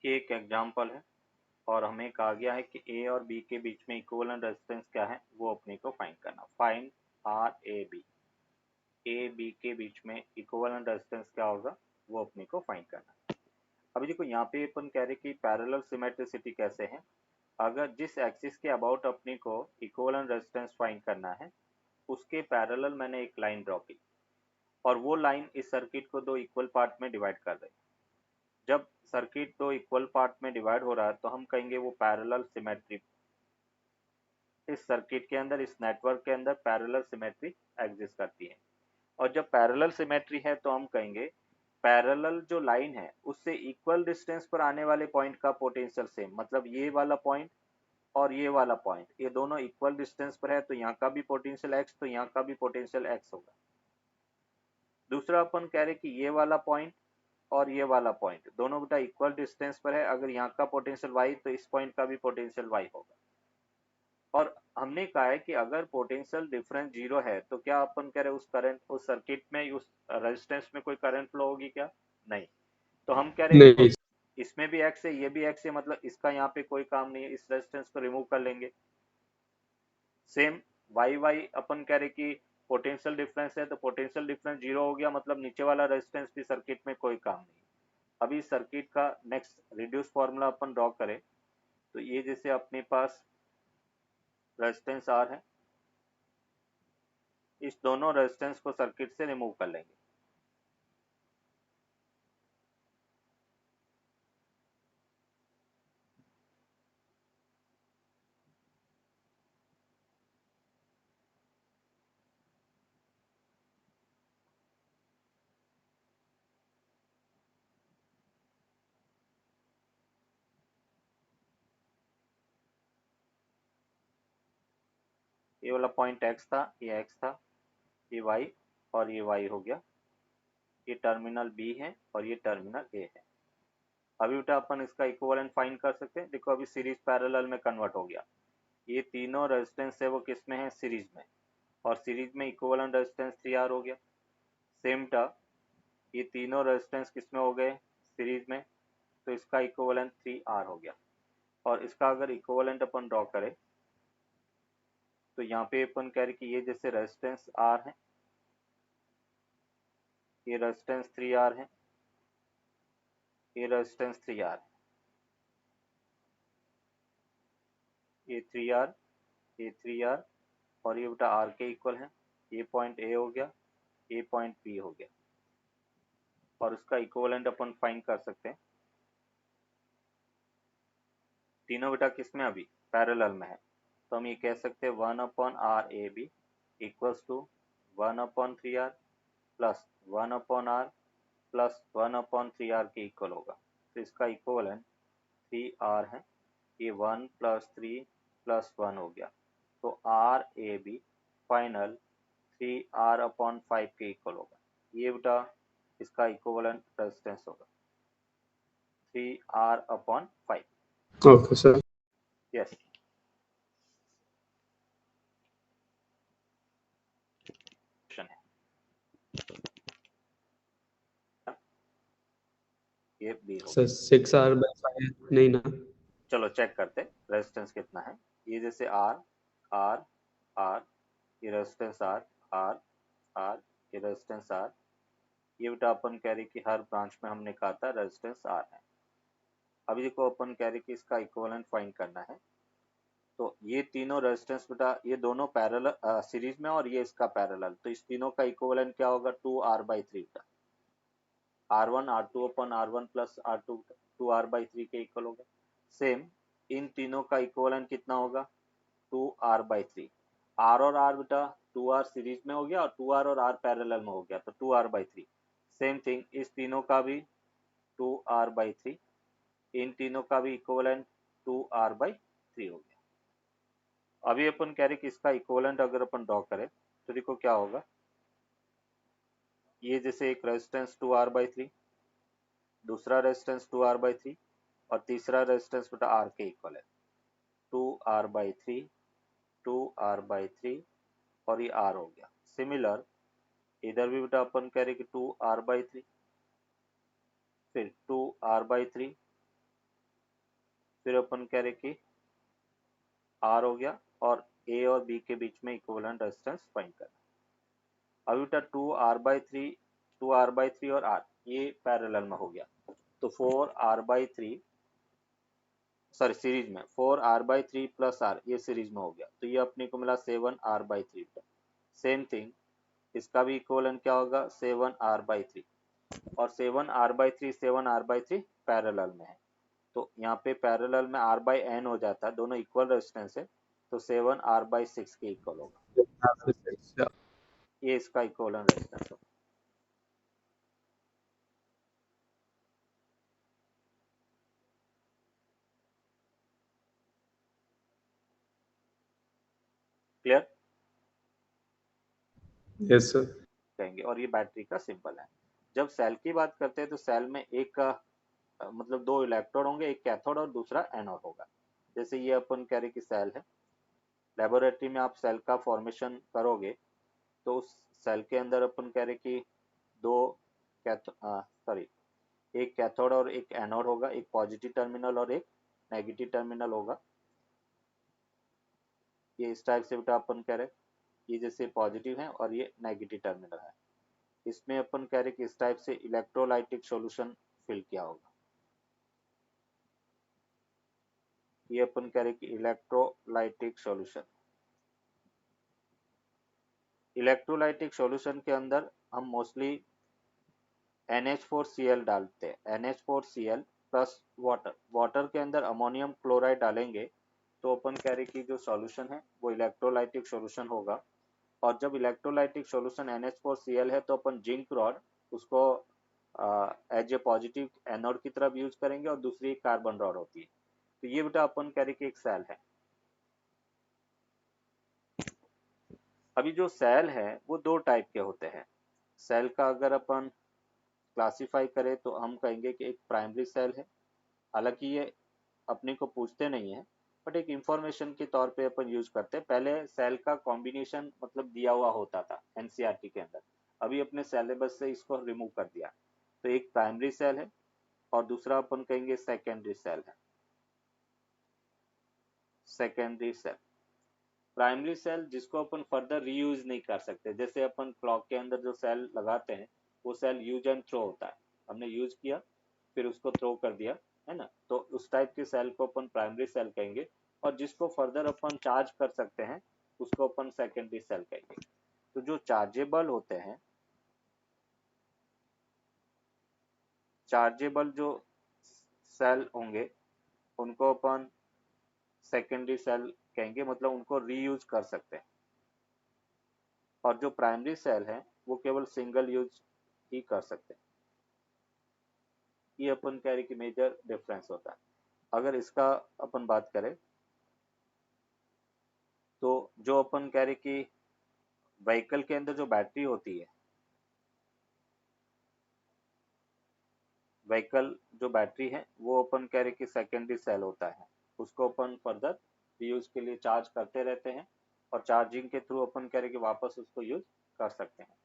देखिए एक एग्जांपल है और हमें कहा गया है कि ए और बी के बीच में इक्विवेलेंट रेजिस्टेंस क्या है वो अपने को फाइंड करना। फाइंड आर ए बी के बीच में इक्विवेलेंट रेजिस्टेंस क्या होगा वो अपने को फाइंड करना। अभी देखो यहाँ पे अपन कह रहे कि पैरेलल सिमेट्रिसिटी कैसे है। अगर जिस एक्सिस के अबाउट अपने को इक्विवेलेंट रेजिस्टेंस फाइंड करना है उसके पैरेलल मैंने एक लाइन ड्रॉ की और वो लाइन इस सर्किट को दो इक्वल पार्ट में डिवाइड कर रही। जब सर्किट दो इक्वल पार्ट में डिवाइड हो रहा है तो हम कहेंगे वो पैरेलल सिमेट्री। इस सर्किट के अंदर इस नेटवर्क के अंदर पैरेलल सिमेट्री एग्जिस्ट करती है और जब पैरेलल सिमेट्री है तो हम कहेंगे पैरेलल जो लाइन है उससे इक्वल डिस्टेंस पर आने वाले पॉइंट का पोटेंशियल सेम। मतलब ये वाला पॉइंट और ये वाला पॉइंट ये दोनों इक्वल डिस्टेंस पर है तो यहाँ का भी पोटेंशियल एक्स तो यहाँ का भी पोटेंशियल एक्स होगा। दूसरा अपन कह रहे कि ये वाला पॉइंट और ये वाला पॉइंट दोनों बेटा इक्वल डिस्टेंस पर है। अगर यहाँ का पोटेंशियल वाई तो इस पॉइंट का भी पोटेंशियल वाई होगा। और हमने कहा है कि अगर पोटेंशियल डिफरेंस जीरो है तो क्या अपन कह रहे उस करंट उस सर्किट में उस रेजिस्टेंस में कोई करंट फ्लो होगी क्या? नहीं। तो हम कह रहे देखो नहीं। इसमें भी एक्स है ये भी एक्स है मतलब इसका यहाँ पे कोई काम नहीं है, इस रेजिस्टेंस को रिमूव कर लेंगे। सेम वाई वाई अपन कह रहे कि पोटेंशियल डिफरेंस है तो पोटेंशियल डिफरेंस जीरो हो गया मतलब नीचे वाला रेजिस्टेंस भी सर्किट में कोई काम नहीं। अभी सर्किट का नेक्स्ट रिड्यूस फॉर्मूला अपन ड्रॉ करें तो ये जैसे अपने पास रेजिस्टेंस आर है, इस दोनों रेजिस्टेंस को सर्किट से रिमूव कर लेंगे। ये वाला पॉइंट एक्स था, ये एक्स था, ये वाई और ये वाई हो गया। ये टर्मिनल बी है और ये टर्मिनल ए है। अभी बेटा अपन इसका इक्विवेलेंट फाइंड कर सकते हैं। देखो अभी सीरीज पैरेलल में कन्वर्ट हो गया। ये तीनों रेजिस्टेंस है वो किस में है? सीरीज में। और सीरीज में इक्विवेलेंट रेजिस्टेंस 3R हो गया। सेम टा ये तीनों रेजिस्टेंस किस में हो गए? सीरीज में। तो इसका इक्विवेलेंट 3R हो गया। और इसका अगर इक्विवेलेंट अपन ड्रॉ करें तो यहाँ पे अपन कह रहे कि ये जैसे रेजिस्टेंस R है, ये रेजिस्टेंस 3R है, ये रेजिस्टेंस 3R है, ये 3R, ये 3R और ये बेटा R के इक्वल है। ये पॉइंट A हो गया, ये पॉइंट B हो गया और उसका इक्विवेलेंट अपन फाइंड कर सकते हैं। तीनों बेटा किस में अभी पैरेलल में है तो हम ये कह सकते हैं 1/RAB equals to 1/3R plus 1/R plus 1/3R के इक्वल होगा। तो इसका इक्विवेलेंट 3R है। ये 1 प्लस 3 प्लस 1 हो गया तो RAB फाइनल 3R/5 के इक्वल होगा। ये बेटा इसका इक्विवेलेंट रेजिस्टेंस होगा 3R/5। Okay sir. यस ये बी हो सर गया। 6R/5 नहीं ना? चलो चेक करते रेजिस्टेंस कितना है। ये जैसे आर आर आर, ये रेजिस्टेंस आर आर आर, ये रेजिस्टेंस आर। ये बेटा अपन कह रहे कि हर ब्रांच में हमने कहा था रेजिस्टेंस आर है। अभी देखो अपन कह रहे कि इसका इक्विवेलेंट फाइंड करना है। तो ये तीनों रेजिस्टेंस बेटा ये दोनों पैरेलल सीरीज में और ये इसका पैरेलल तो इस तीनों का इक्विवेलेंट क्या होगा? 2R/3 बेटा। R1 R2/R1 plus R2 2R/3 के इक्वल होगा। सेम इन तीनों का इक्विवेलेंट कितना होगा? 2R/3। R और R बेटा 2R सीरीज में हो गया और 2R और R पैरेलल में हो गया तो 2R/3। सेम थिंग इस तीनों का भी 2R/3, इन तीनों का भी इक्विवेलेंट 2R/3 हो गया। अभी अपन कह रहे कि इसका इक्विवेलेंट अगर अपन ड्रॉ करें तो देखो क्या होगा। ये जैसे एक रेजिस्टेंस 2R/3, दूसरा रेजिस्टेंस 2R/3 और तीसरा रेजिस्टेंस बेटा R के इक्वल है 2R/3 2R/3 और ये R हो गया। सिमिलर इधर भी बेटा अपन कह रहे कि 2R/3 फिर 2R/3 फिर अपन कह रहे कि आर हो गया, और ए और बी के बीच में इक्विवेलेंट रेजिस्टेंस फाइंड करना। अभी बेटा 2R/3 और आर ये पैरेलल में हो गया, तो 4R/3 सॉरी सीरीज में 4R/3 प्लस आर ये सीरीज में हो गया, तो ये अपने को मिला 7R/3। सेम थिंग इसका भी इक्विवेलेंट क्या होगा 7R/3, और 7R/3 पैरेलल में है, तो यहाँ पे पैरेलल में R/n हो जाता है, दोनों इक्वल रेजिस्टेंस है, तो 7R/6 के इक्वल होगा। ये इसका इक्विवेलेंट रेजिस्टेंस होगा। Clear yes sir. कहेंगे, और ये बैटरी का सिंबल है। जब सेल की बात करते हैं तो सेल में एक मतलब दो इलेक्ट्रोड होंगे, एक कैथोड और दूसरा एनोड होगा। जैसे ये अपन कह रहे कि सेल है, लेबोरेटरी में आप सेल का फॉर्मेशन करोगे तो उस सेल के अंदर अपन कह रहे कि दो सॉरी एक कैथोड और एक एनोड होगा, एक पॉजिटिव टर्मिनल और एक नेगेटिव टर्मिनल होगा। ये इस टाइप से बेटा अपन कह रहे, ये जैसे पॉजिटिव है और ये नेगेटिव टर्मिनल है, इसमें अपन कह रहे कि इस टाइप से इलेक्ट्रोलाइटिक सॉल्यूशन फिल किया होगा। ये अपन कह रहे कि इलेक्ट्रोलाइटिक सॉल्यूशन, इलेक्ट्रोलाइटिक सॉल्यूशन के अंदर हम मोस्टली NH4Cl डालते हैं, NH4Cl प्लस वाटर, वाटर के अंदर अमोनियम क्लोराइड डालेंगे, तो अपन कह रहे कि जो सॉल्यूशन है वो इलेक्ट्रोलाइटिक सॉल्यूशन होगा। और जब इलेक्ट्रोलाइटिक सॉल्यूशन NH4Cl है तो अपन जिंक रॉड उसको एज ए पॉजिटिव एनोड की तरफ यूज करेंगे, और दूसरी कार्बन रॉड होती है, तो ये बेटा अपन कह रहे कि एक सेल है। अभी जो सेल है वो दो टाइप के होते हैं। सेल का अगर अपन क्लासिफाई करें तो हम कहेंगे कि एक प्राइमरी सेल है, हालांकि ये अपने को पूछते नहीं है, बट एक इंफॉर्मेशन के तौर पे अपन यूज करते हैं। पहले सेल का कॉम्बिनेशन मतलब दिया हुआ होता था एनसीईआरटी के अंदर, अभी अपने सिलेबस से इसको रिमूव कर दिया, तो एक प्राइमरी सेल है और दूसरा अपन कहेंगे सेकेंडरी सेल है। सेकेंडरी सेल, प्राइमरी सेल जिसको अपन फर्दर रीयूज नहीं कर सकते, जैसे अपन क्लॉक के अंदर जो सेल लगाते हैं वो सेल यूज एंड थ्रो होता है, हमने यूज किया फिर उसको थ्रो कर दिया, है ना, तो उस टाइप के सेल को अपन प्राइमरी सेल कहेंगे, और जिसको फर्दर अपन चार्ज कर सकते हैं उसको अपन सेकेंडरी सेल कहेंगे। तो जो चार्जेबल होते हैं, चार्जेबल जो सेल होंगे उनको अपन सेकेंडरी सेल कहेंगे, मतलब उनको रीयूज कर सकते हैं। और जो प्राइमरी सेल है वो केवल सिंगल यूज ही कर सकते हैं। ये अपन कह रहे कि मेजर डिफरेंस होता है। अगर इसका अपन बात करें तो जो अपन कह रहे कि व्हीकल के अंदर जो बैटरी होती है, व्हीकल जो बैटरी है वो अपन कह रहे कि सेकेंडरी सेल होता है, उसको अपन फर्दर यूज के लिए चार्ज करते रहते हैं, और चार्जिंग के थ्रू अपन कह रहे कि वापस उसको यूज कर सकते हैं।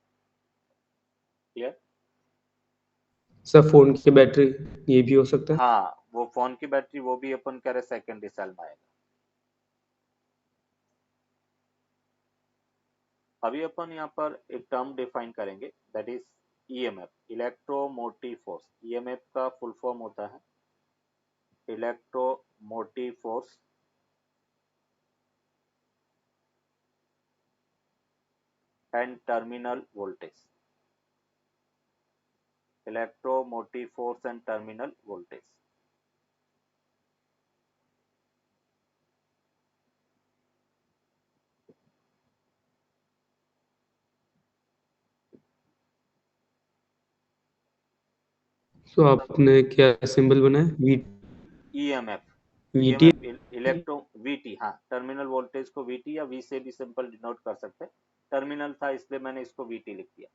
क्लियर? सर फोन की बैटरी ये भी हो सकता है। हाँ, वो फोन की बैटरी वो भी अपन कह रहे सेकेंडरी सेल में आएगा। अभी अपन यहाँ पर एक टर्म डिफाइन करेंगे, that is EMF, electromotive force. EMF का फुल फॉर्म होता है electromotive force and terminal voltage, electromotive force and terminal voltage. तो आपने क्या सिंबल बनाया V EMF, VT. EMF electro VT, हाँ, टर्मिनल वोल्टेज को वीटी या वी से भी सिंपल डिनोट कर सकते हैं, टर्मिनल था इसलिए मैंने इसको वीटी लिख दिया।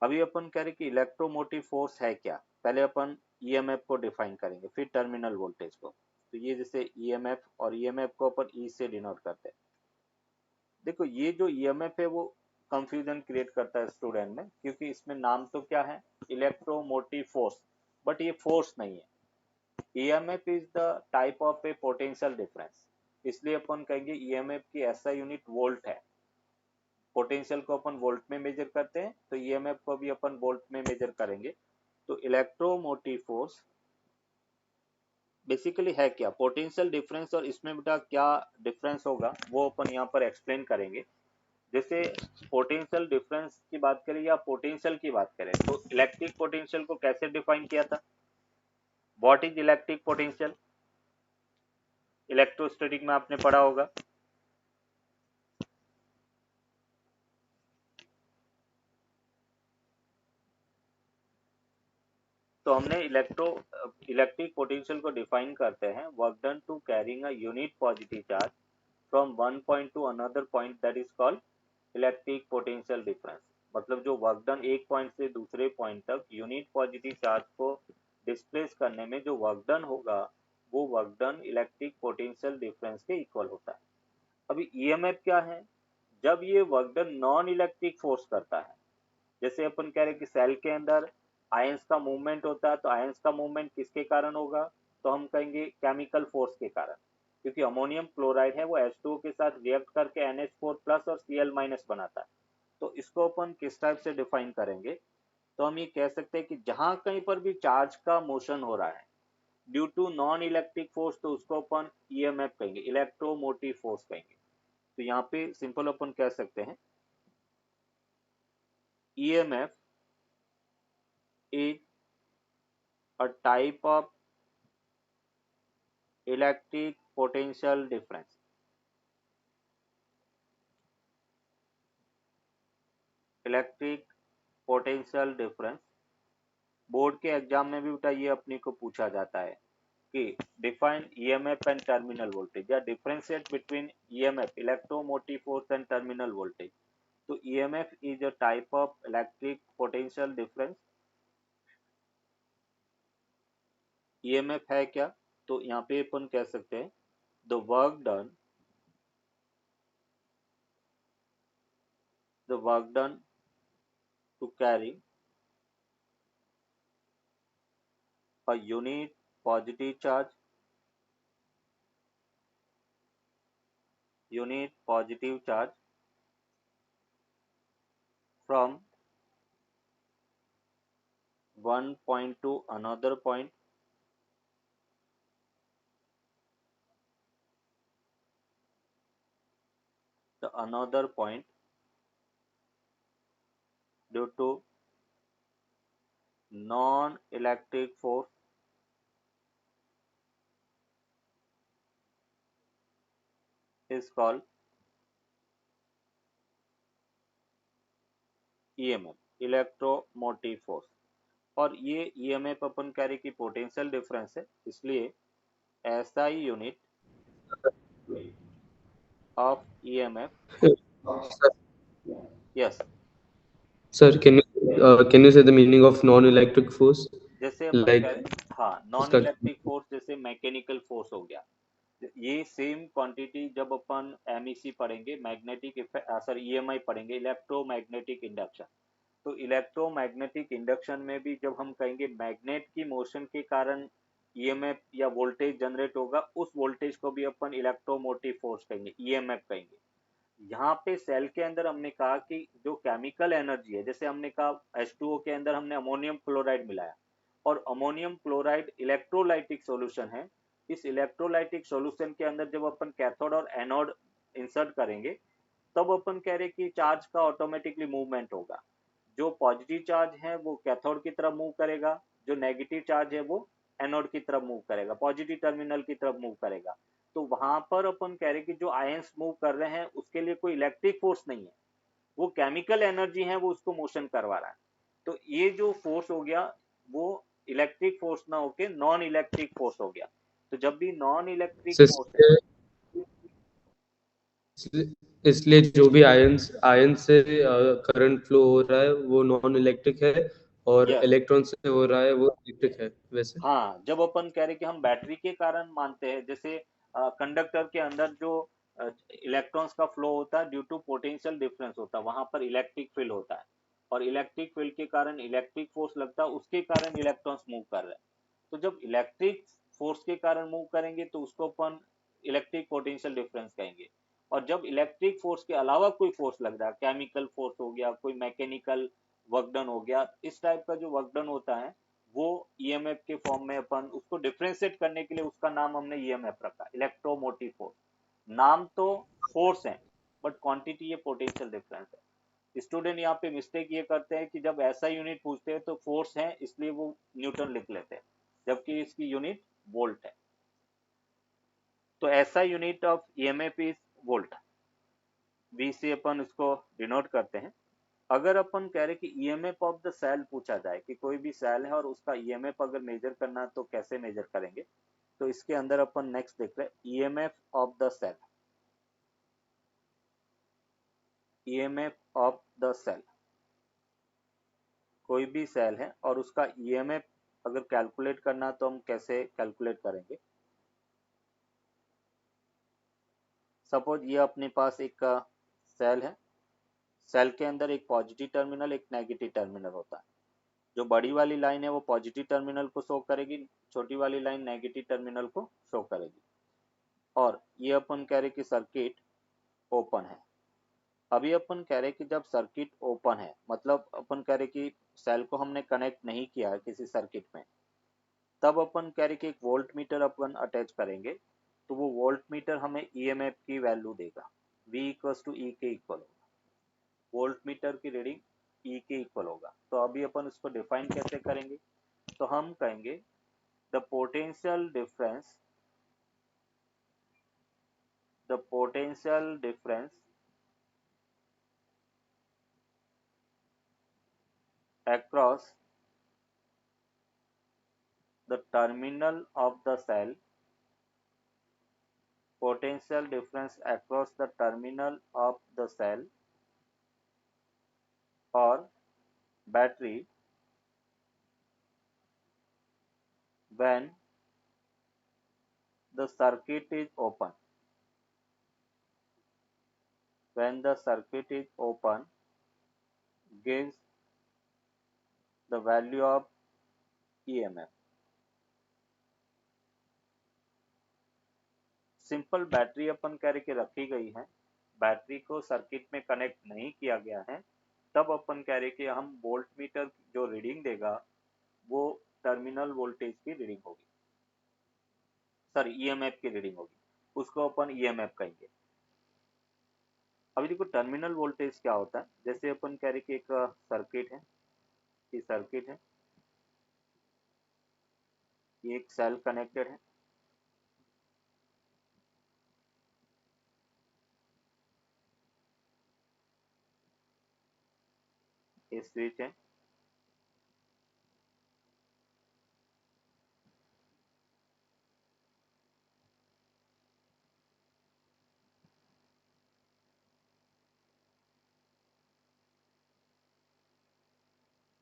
अभी अपन कह रहे कि इलेक्ट्रोमोटिव फोर्स है क्या, पहले अपन ईएमएफ को डिफाइन करेंगे फिर टर्मिनल वोल्टेज को। तो ये जैसे ईएमएफ, और ईएमएफ को अपन ई से डिनोट करते हैं। देखो ये जो ईएमएफ है वो कंफ्यूजन क्रिएट करता है स्टूडेंट में, क्योंकि इसमें नाम तो क्या है इलेक्ट्रोमोटिव फोर्स, बट ये फोर्स नहीं है। EMF is the type of A potential difference, इसलिए अपन कहेंगे ईएमएफ की ऐसा यूनिट वोल्ट है। पोटेंशियल को अपन वोल्ट में मेजर करते हैं, तो ईएमएफ को भी अपन वोल्ट में मेजर करेंगे। तो इलेक्ट्रोमोटिव फोर्स बेसिकली है क्या, पोटेंशियल डिफरेंस, और इसमें बेटा क्या डिफरेंस होगा वो अपन यहाँ पर एक्सप्लेन करेंगे। जैसे पोटेंशियल डिफरेंस की बात करें या पोटेंशियल की बात करें, तो इलेक्ट्रिक पोटेंशियल को कैसे डिफाइन किया था? What is electric potential? Electrostatic में आपने पढ़ा होगा। तो हमने इलेक्ट्रिक पोटेंशियल को डिफाइन करते हैं, work done to carrying a unit positive charge from one point to another point, that is called electric potential difference. मतलब जो वर्क डन एक पॉइंट से दूसरे पॉइंट तक यूनिट पॉजिटिव चार्ज को डिस्प्लेस करने में जो वर्क डन होगा, वो work done electric potential difference के इक्वल होता है। अभी ईएमएफ क्या है? जब ये work done non electric force करता है, जैसे अपन कह रहे हैं कि सेल के अंदर आयंस का मूवमेंट होता है, तो आयंस का मूवमेंट किसके कारण होगा? तो हम कहेंगे केमिकल फोर्स के कारण, क्योंकि अमोनियम क्लोराइड है वो H2O के साथ रिएक्ट करके NH4 प्लस और Cl माइनस बनाता है। तो इसको अपन किस टाइप से डिफाइन करेंगे? तो हम ये कह सकते हैं कि जहां कहीं पर भी चार्ज का मोशन हो रहा है due to non electric force, तो उसको अपन ईएमएफ कहेंगे, इलेक्ट्रोमोटिव फोर्स कहेंगे। तो यहाँ पे सिंपल अपन कह सकते हैं EMF is a type of electric potential difference. Electric potential difference board के एग्जाम में भी बेटा ये अपने को पूछा जाता है कि define EMF and terminal voltage, या differentiate between EMF electromotive force and terminal voltage. तो EMF is a type of electric potential difference. EMF है क्या? तो यहाँ पे अपन कह सकते हैं the work done to carry a unit positive charge from one point to another point, the another point due to non-electric force is called EMF, electromotive force. और ये EMF अपन कह रहे कि पोटेंशियल डिफरेंस है, इसलिए SI unit of EMF, yes, Sir, can you say the meaning of non-electric force? जैसे अपन कह Like रहे, हाँ, नॉन उसका इलेक्ट्रिक फोर्स जैसे मैकेनिकल फोर्स हो गया। ये सेम क्वांटिटी जब अपन एमईसी पढ़ेंगे, मैग्नेटिक सॉरी ईएमआई पढ़ेंगे, इलेक्ट्रोमैग्नेटिक इंडक्शन। तो इलेक्ट्रोमैग्नेटिक इंडक्शन में भी जब हम कहेंगे मैग्नेट की मोशन के कारण ईएमएफ या वोल्टेज जनरेट होगा, उस वोल्टेज को भी अपन इलेक्ट्रोमोटिव फोर्स कहेंगे, ईएमएफ कहेंगे। यहाँ पे सेल के अंदर हमने कहा कि जो केमिकल एनर्जी है, जैसे हमने कहा H2O के अंदर हमने अमोनियम क्लोराइड मिलाया, और अमोनियम क्लोराइड इलेक्ट्रोलाइटिक सॉल्यूशन है। इस इलेक्ट्रोलाइटिक सॉल्यूशन के अंदर जब अपन कैथोड और एनोड इंसर्ट करेंगे, तब अपन कह रहे कि चार्ज का ऑटोमेटिकली मूवमेंट होगा। जो पॉजिटिव चार्ज है वो कैथोड की तरफ मूव करेगा, जो नेगेटिव चार्ज है वो एनोड की तरफ मूव करेगा, पॉजिटिव टर्मिनल की तरफ मूव करेगा। तो वहां पर अपन कह रहे कि जो आयंस मूव कर रहे हैं उसके लिए कोई इलेक्ट्रिक फोर्स नहीं है, वो केमिकल एनर्जी है, वो उसको मोशन करवा रहा है। तो ये जो फोर्स हो गया वो इलेक्ट्रिक फोर्स ना होके नॉन इलेक्ट्रिक फोर्स हो गया। तो जब भी नॉन इलेक्ट्रिक So, फोर्स है, इसलिए जो भी आयन से करंट फ्लो हो रहा है वो नॉन इलेक्ट्रिक है, और यस, इलेक्ट्रॉन से हो रहा है वो इलेक्ट्रिक है वैसे। हाँ, जब अपन कह रहे कि हम बैटरी के कारण मानते हैं, जैसे कंडक्टर के अंदर जो इलेक्ट्रॉन्स का फ्लो होता है ड्यू टू पोटेंशियल डिफरेंस होता है, वहां पर इलेक्ट्रिक फील्ड होता है। और इलेक्ट्रिक फील्ड के कारण इलेक्ट्रिक फोर्स लगता है, उसके कारण इलेक्ट्रॉन्स मूव कर रहे हैं। तो जब इलेक्ट्रिक फोर्स के कारण मूव करेंगे तो उसको अपन इलेक्ट्रिक पोटेंशियल डिफरेंस कहेंगे। और जब इलेक्ट्रिक फोर्स के अलावा कोई फोर्स लग रहा है, केमिकल फोर्स हो गया, कोई मैकेनिकल वर्क डन हो गया, इस टाइप का जो वर्क डन होता है वो ईएमएफ के फॉर्म में अपन उसको डिफ्रेंशिएट करने के लिए उसका नाम हमने ईएमएफ रखा, इलेक्ट्रोमोटिव फोर्स। नाम तो फोर्स है बट क्वांटिटी ये पोटेंशियल डिफरेंस है। स्टूडेंट यहाँ पे मिस्टेक ये करते हैं कि जब ऐसा यूनिट पूछते हैं तो फोर्स है इसलिए वो न्यूटन लिख लेते हैं, जबकि इसकी यूनिट वोल्ट है। तो ऐसा unit of EMF is volt, V से अपन इसको डिनोट करते हैं। अगर अपन कह रहे कि ईएमएफ ऑफ द सेल पूछा जाए कि कोई भी सेल है और उसका ईएमएफ अगर मेजर करना है तो कैसे मेजर करेंगे, तो इसके अंदर अपन नेक्स्ट देख रहे हैं EMF of the cell. EMF of the cell, कोई भी सेल है और उसका ईएमएफ अगर कैलकुलेट करना तो हम कैसे कैलकुलेट करेंगे। सपोज ये अपने पास एक सेल है, सेल के अंदर एक पॉजिटिव टर्मिनल एक नेगेटिव टर्मिनल होता है। जो बड़ी वाली लाइन है वो पॉजिटिव टर्मिनल को शो करेगी, छोटी वाली लाइन नेगेटिव टर्मिनल को शो करेगी। और ये अपन कह रहे कि सर्किट ओपन है। अभी अपन कह रहे कि जब सर्किट ओपन है मतलब अपन कह रहे कि सेल को हमने कनेक्ट नहीं किया है किसी सर्किट में, तब अपन कह रहे कि एक वोल्ट मीटर अपन अटैच करेंगे तो वो वोल्ट मीटर हमें ईएमएफ की वैल्यू देगा, V इक्वल टू ई के इक्वल होगा। वोल्ट मीटर की रीडिंग ई के इक्वल होगा। तो अभी अपन इसको डिफाइन कैसे करेंगे, तो हम कहेंगे the potential difference, the potential difference across the terminal of the cell, potential difference across the terminal of the cell or battery when the circuit is open, when the circuit is open gives the value of EMF। Simple battery अपन कह रहे कि रखी गई है, battery को circuit में connect नहीं किया गया है, तब अपन कह रहे कि हम वोल्ट मीटर जो रीडिंग देगा वो टर्मिनल वोल्टेज की रीडिंग होगी, सॉरी ईएमएफ की रीडिंग होगी, उसको अपन ईएमएफ कहेंगे। अभी देखो टर्मिनल वोल्टेज क्या होता है, जैसे अपन कह रहे कि एक सर्किट है, ये सर्किट है, ये एक सेल कनेक्टेड है, ये स्विच है,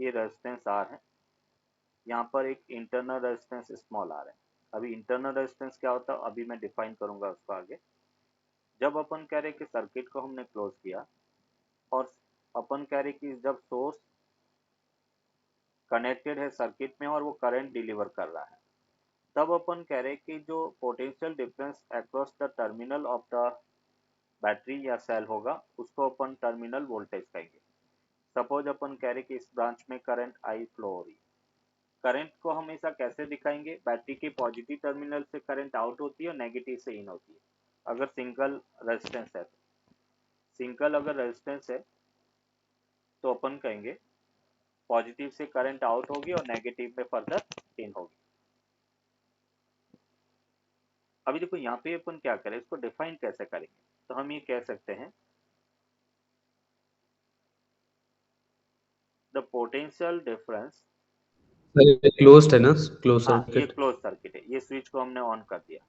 ये रेजिस्टेंस आर है, यहाँ पर एक इंटरनल रेजिस्टेंस स्मॉल आर है। अभी इंटरनल रेजिस्टेंस क्या होता है अभी मैं डिफाइन करूंगा उसको आगे। जब अपन कह रहे कि सर्किट को हमने क्लोज किया और अपन कह रहे कि जब सोर्स कनेक्टेड है सर्किट में और वो करंट डिलीवर कर रहा है, तब अपन कह रहे कि जो potential difference across the terminal of the battery या सेल होगा उसको अपन टर्मिनल वोल्टेज कहेंगे। सपोज अपन कह रहे कि इस ब्रांच में करंट आई फ्लो हो रही है, करंट को हमेशा कैसे दिखाएंगे, बैटरी के पॉजिटिव टर्मिनल से करंट आउट होती है और नेगेटिव से इन होती है। अगर सिंगल रेजिस्टेंस है तो, सिंगल अगर रेजिस्टेंस है तो अपन कहेंगे पॉजिटिव से करंट आउट होगी और नेगेटिव में फर्दर इन होगी। अभी देखो यहाँ पे अपन क्या करें, इसको डिफाइन कैसे करेंगे, तो हम ये कह सकते हैं द पोटेंशियल डिफरेंस, क्लोज्ड है ना, क्लोज हाँ ये सर्किट। क्लोज सर्किट है, ये स्विच को हमने ऑन कर दिया।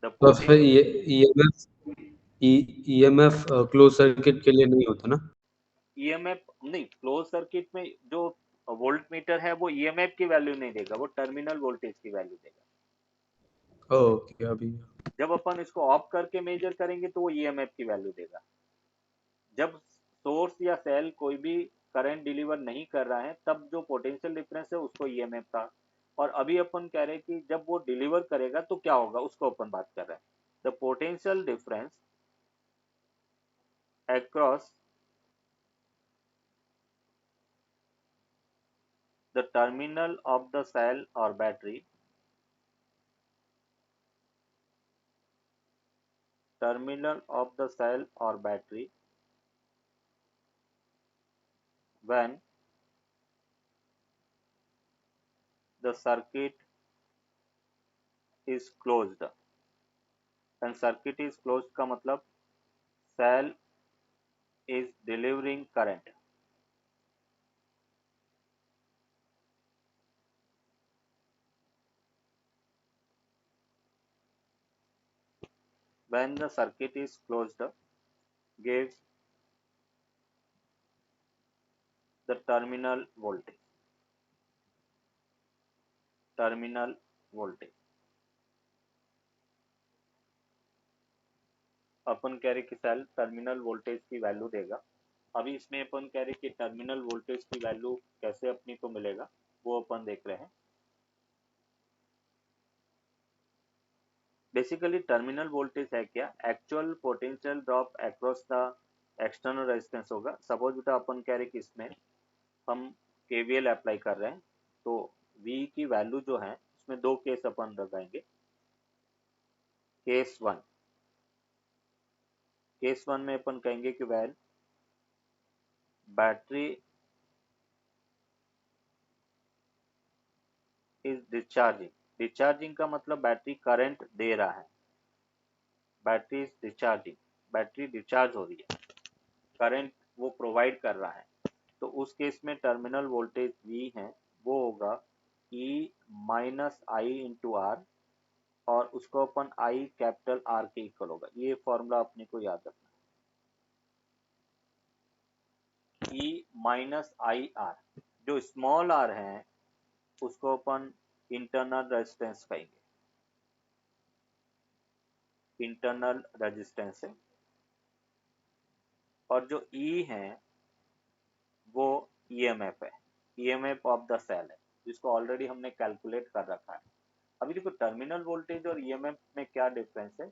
द तो फिर पोटें ये ईएमएफ क्लोज सर्किट के लिए नहीं होता ना। ईएमएफ नहीं, क्लोज सर्किट में जो वोल्ट मीटर है वो ईएमएफ की वैल्यू नहीं देगा, वो टर्मिनल वोल्टेज की वैल्यू देगा। ओके अभी। जब अपन इसको ऑफ करके मेजर करेंगे तो वो ईएमएफ की वैल्यू देगा। जब सोर्स या सेल कोई भी करंट डिलीवर नहीं कर रहा है तब जो पोटेंशियल डिफरेंस है उसको ईएमएफ था, और अभी अपन कह रहे हैं कि जब वो डिलीवर करेगा तो क्या होगा उसको अपन बात कर रहे हैं। The potential difference across the terminal of the cell or battery when the circuit is closed। when circuit is closed का मतलब cell is delivering current। when the circuit is closed gives the terminal voltage। अपन कह रहे कि cell terminal voltage की value देगा। अभी इसमें अपन कह रहे कि टर्मिनल वोल्टेज की वैल्यू कैसे अपने को मिलेगा वो अपन देख रहे हैं। बेसिकली टर्मिनल वोल्टेज है क्या, actual potential drop across the external resistance होगा। सपोज बेटा अपन कह रहे कि इसमें हम केवीएल अप्लाई कर रहे हैं तो V की वैल्यू जो है उसमें दो केस अपन लगाएंगे। केस वन में अपन कहेंगे कि वैन बैटरी इज डिस्चार्जिंग का मतलब बैटरी करंट दे रहा है। Battery is discharging, battery discharge हो रही है, करंट वो प्रोवाइड कर रहा है। तो उस केस में टर्मिनल वोल्टेज V है वो होगा E minus I into R, और उसको अपन I कैपिटल R के इक्वल होगा। ये फॉर्मूला अपने को याद रखना है। E माइनस आई आर, जो स्मॉल r है उसको अपन इंटरनल रेजिस्टेंस कहेंगे, इंटरनल रेजिस्टेंस है। और जो E है वो ईएमएफ है, ईएमएफ ऑफ द सेल है, जिसको ऑलरेडी हमने कैलकुलेट कर रखा है। अभी देखो टर्मिनल वोल्टेज और ईएमएफ में क्या डिफरेंस है।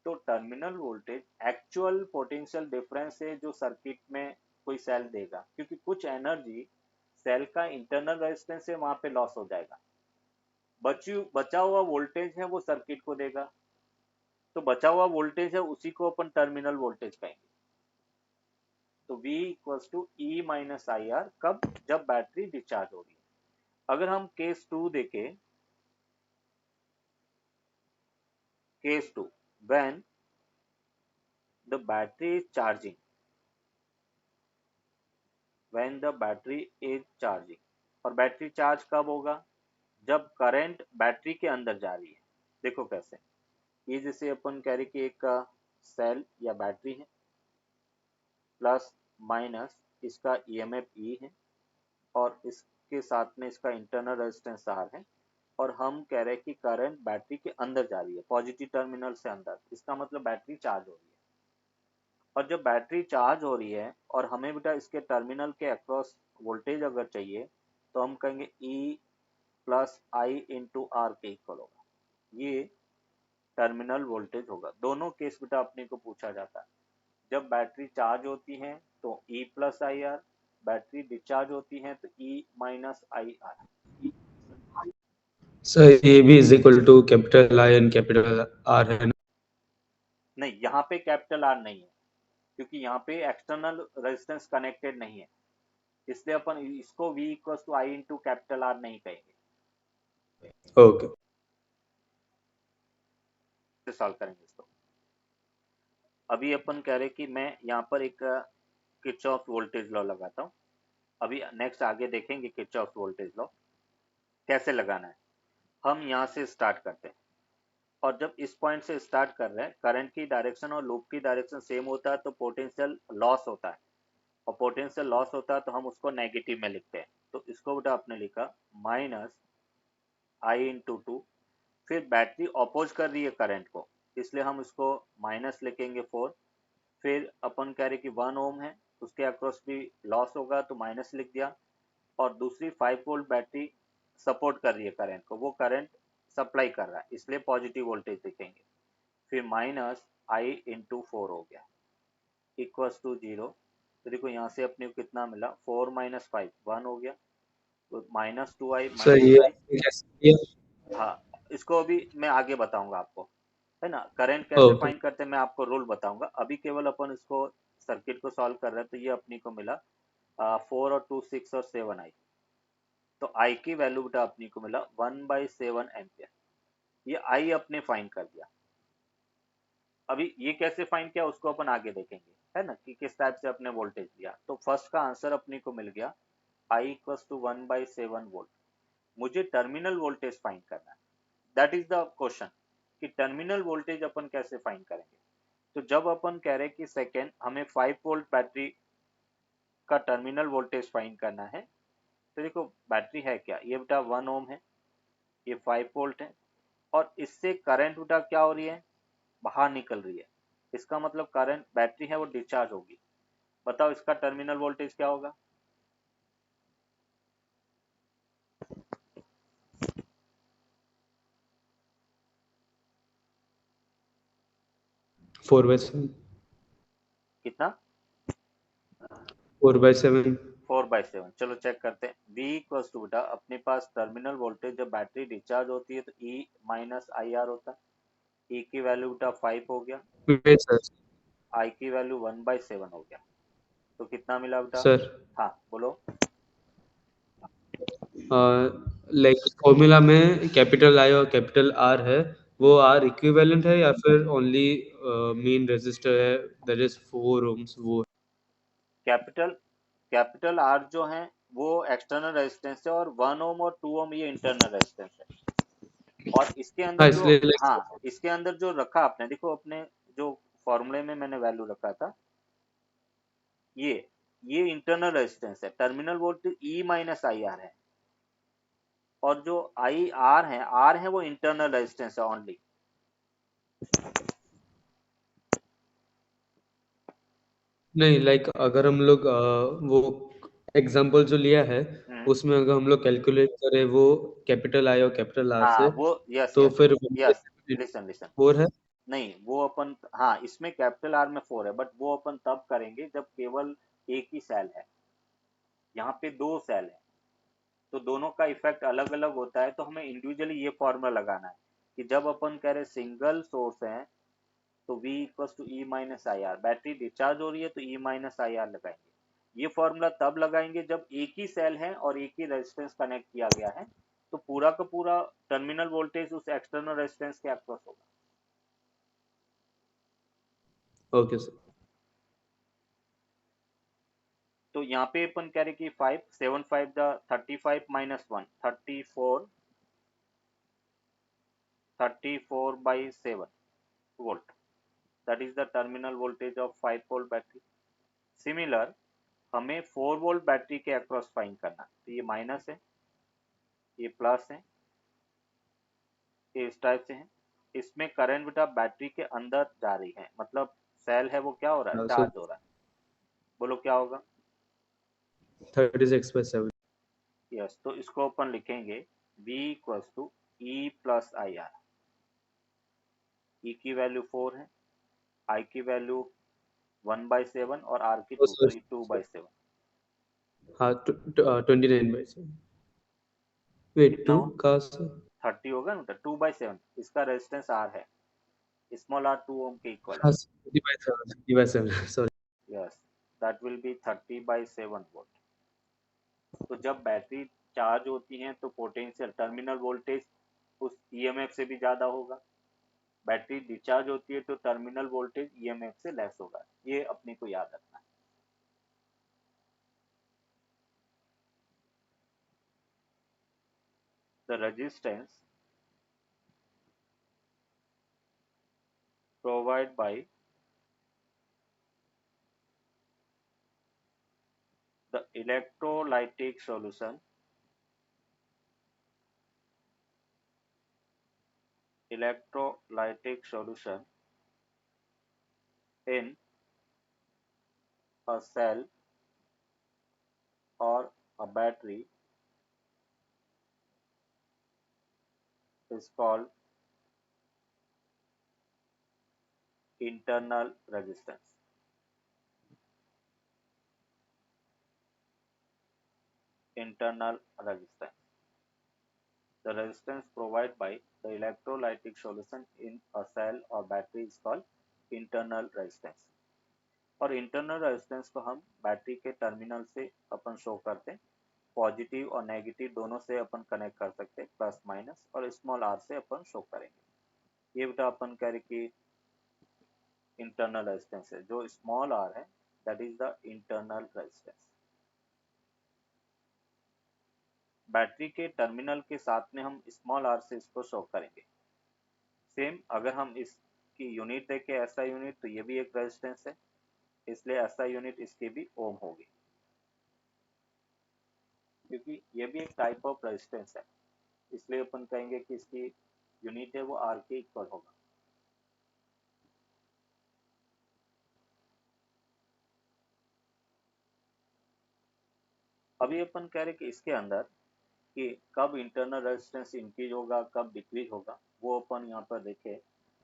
तो terminal voltage actual potential difference है जो सर्किट में कोई सेल देगा, क्योंकि कुछ एनर्जी सेल का इंटरनल रेजिस्टेंस से वहां पे लॉस हो जाएगा। बचा हुआ वोल्टेज है वो सर्किट को देगा, तो बचा हुआ वोल्टेज है उसी को अपन टर्मिनल वोल्टेज कहेंगे। तो V equals to E minus I R, कब, जब बैटरी डिस्चार्ज हो रही है। अगर हम केस टू देखें, case two when the battery is charging, when the battery is charging, और बैटरी चार्ज कब होगा, जब करंट बैटरी के अंदर जा रही है। देखो कैसे, ये जैसे अपन कह रहे कि एक सेल या बैटरी है, प्लस माइनस इसका ईएमएफ ई है, और इसके साथ में इसका इंटरनल रेजिस्टेंस आर है, और हम कह रहे हैं कि करंट बैटरी के अंदर जा रही है, पॉजिटिव टर्मिनल से अंदर, इसका मतलब बैटरी चार्ज हो रही है। और जब बैटरी चार्ज हो रही है और हमें बेटा इसके टर्मिनल के अक्रॉस वोल्टेज अगर चाहिए तो हम कहेंगे E plus I into R के इक्वल होगा। ये टर्मिनल वोल्टेज होगा। दोनों केस बेटा अपने को पूछा जाता है। जब बैटरी चार्ज होती है तो E plus I R, battery discharge होती है तो E minus I R. Sir ये भी is equal to capital I and capital R है ना? नहीं, यहाँ पे कैपिटल आर नहीं है, क्योंकि यहाँ पे एक्सटर्नल रेजिस्टेंस कनेक्टेड नहीं है, इसलिए अपन इसको V equal to I into capital R नहीं कहेंगे। ओके। सॉल्व करेंगे इसको। अभी अपन कह रहे कि मैं यहाँ पर एक किरचॉफ वोल्टेज लॉ लगाता हूँ। अभी नेक्स्ट आगे देखेंगे किरचॉफ वोल्टेज लॉ कैसे लगाना है। हम यहाँ से स्टार्ट करते हैं, और जब इस पॉइंट से स्टार्ट कर रहे हैं, करंट की डायरेक्शन और लूप की डायरेक्शन सेम होता है तो पोटेंशियल लॉस होता है, और पोटेंशियल लॉस होता है तो हम उसको नेगेटिव में लिखते हैं। तो इसको बेटा आपने लिखा माइनस आई इंटू टू, फिर बैटरी अपोज कर रही है करंट को, इसलिए हम इसको माइनस लिखेंगे 4। फिर अपन कह रहे कि 1 ओम है उसके अक्रॉस भी लॉस होगा तो माइनस लिख दिया। और दूसरी 5 वोल्ट बैटरी सपोर्ट कर रही है करंट को, वो करंट सप्लाई कर रहा है, इसलिए पॉजिटिव वोल्टेज लिखेंगे। फिर माइनस आई इंटू 4 हो गया इक्वल्स टू 0। तो देखो यहाँ से अपने को कितना मिला, 4 माइनस 5 1 हो गया, तो माइनस 2i सर माइनस ये आई। आपने कैसे किया? हाँ, इसको अभी मैं आगे बताऊंगा आपको, है ना। करंट कैसे ओके फाइंड करते हैं मैं आपको रूल बताऊंगा, अभी केवल अपन इसको सर्किट को सॉल्व कर रहे हैं। तो ये अपनी को मिला 4 और 2 6 और 7i। तो आई की वैल्यू बेटा अपनी को मिला 1/7 एम्पियर। ये आई अपने फाइंड कर दिया। अभी ये कैसे फाइंड किया उसको अपन आगे देखेंगे, है ना, कि किस टाइप से अपने वोल्टेज दिया। तो फर्स्ट का आंसर अपने को मिल गया आई इक्वल टू 1/7 वोल्ट। मुझे टर्मिनल वोल्टेज फाइंड करना है, दैट इज द क्वेश्चन, कि टर्मिनल वोल्टेज अपन कैसे फाइंड करेंगे। तो जब अपन कह रहे हैं कि सेकेंड हमें 5 वोल्ट बैटरी का टर्मिनल वोल्टेज फाइंड करना है, तो देखो बैटरी है क्या, ये बेटा 1 ओम है, ये 5 वोल्ट है, और इससे करंट बेटा क्या हो रही है, बाहर निकल रही है। इसका मतलब करंट बैटरी है वो डिस्चार्ज होगी। बताओ इसका टर्मिनल वोल्टेज क्या होगा। 4/7। कितना, 4/7। 4/7। चलो चेक करते हैं। V इक्वल्स टू बेटा अपने पास टर्मिनल वोल्टेज जब बैटरी डिस्चार्ज होती है तो E माइनस आई आर होता है। E की वैल्यू बेटा 5 हो गया, वेट सर। I की वैल्यू 1/7 हो गया, तो कितना मिला बेटा। सर हाँ बोलो। लाइक फॉर्मूला में कैपिटल आई और कैपिटल आर है, वो आर इक्विवेलेंट है या फिर ओनली मेन रेजिस्टर है, दैट इज 4 ohms वो? कैपिटल कैपिटल आर जो है वो एक्सटर्नल रेजिस्टेंस है, और 1 ओम और 2 ओम ये इंटरनल रेजिस्टेंस है। और इसके हाँ अंदर जो, इसलिए हाँ, लाइक इसके अंदर जो रखा आपने, देखो अपने जो फॉर्मूले में मैंने वैल्यू रखा था, ये ये इंटरनल रेजिस्टेंस है। Terminal voltage E minus I are है, और जो आई आर है वो इंटरनल रेजिस्टेंस है ओनली। नहीं, लाइक अगर हम लोग वो एग्जांपल जो लिया है हम्म, उसमें अगर हम लोग कैलकुलेट करें वो कैपिटल आई और कैपिटल आर हाँ से, वो, यस तो यस फिर यस यस, लिसन लिसन, 4 है। नहीं वो अपन, हाँ इसमें कैपिटल आर में 4 है, बट वो अपन तब करेंगे जब केवल एक ही सेल है। यहाँ पे दो सेल है, तो दोनों का इफेक्ट अलग अलग होता है, तो हमें इंडिविजुअली ये फॉर्मूला लगाना है कि जब अपन कह रहे सिंगल सोर्स है तो V equal to E minus I R, battery discharge हो रही है तो ई माइनस आई आर लगाएंगे। ये फॉर्मूला तब लगाएंगे जब एक ही सेल है और एक ही रेजिस्टेंस कनेक्ट किया गया है, तो पूरा का पूरा टर्मिनल वोल्टेज उस एक्सटर्नल रेजिस्टेंस के अक्रॉस होगा। Okay sir. तो यहाँ पे अपन कह रहे कि 5 7 5 the 35 minus 1 34/7 volt, that is the terminal voltage of 5 volt battery. Similar हमें 4 वोल्ट बैटरी के अक्रॉस फाइंड करना, तो ये माइनस है, ये प्लस है, ये इस टाइप से है। इसमें करंट बेटा बैटरी के अंदर जा रही है, मतलब सेल है वो क्या हो रहा है, सो चार्ज हो रहा है। बोलो क्या होगा। 36/7। यस, तो इसको अपन लिखेंगे V equals to E plus I R. E की वैल्यू 4 है, आई की वैल्यू 1/7 और आर की तो 2, तो सर ये 2/7। हाँ 29/7। वेट कितना 2 हुआ, का सर? 30 होगा ना, 2/7 इसका रेजिस्टेंस आर है, स्मॉल आर 2 ओम के इक्वल है। हाँ 30/7, 30/7 sorry. Yes, that will be 30/7 volt. तो जब बैटरी चार्ज होती है तो पोटेंशियल टर्मिनल वोल्टेज उस ईएमएफ से भी ज्यादा होगा। बैटरी डिस्चार्ज होती है तो टर्मिनल वोल्टेज ईएमएफ से लेस होगा, ये अपने को याद रखना है। The resistance provide by the electrolytic solution in a cell or a battery is called internal resistance. Internal resistance. The resistance provided by the electrolytic solution in a cell or battery is called internal resistance. और internal resistance को हम battery के terminal से अपन show करते हैं, positive और negative दोनों से अपन कनेक्ट कर सकते हैं, प्लस माइनस, और स्मॉल आर से अपन शो करेंगे। ये बेटा अपन कह रहे कि इंटरनल रेजिस्टेंस है, जो स्मॉल आर है that is the internal resistance. Battery के टर्मिनल के साथ में हम स्मॉल आर से इसको शो करेंगे। सेम अगर हम इसकी यूनिट देखें एसआई यूनिट, तो ये भी एक रेजिस्टेंस है, इसलिए एसआई यूनिट इसकी भी ओम होगी, क्योंकि ये भी एक टाइप ऑफ रेजिस्टेंस है, इसलिए अपन कहेंगे कि इसकी यूनिट है वो आर के इक्वल होगा। अभी अपन कह रहे कि इसके अंदर कि कब इंटरनल रेजिस्टेंस इंक्रीज होगा, कब डिक्रीज होगा, वो अपन यहाँ पर देखें।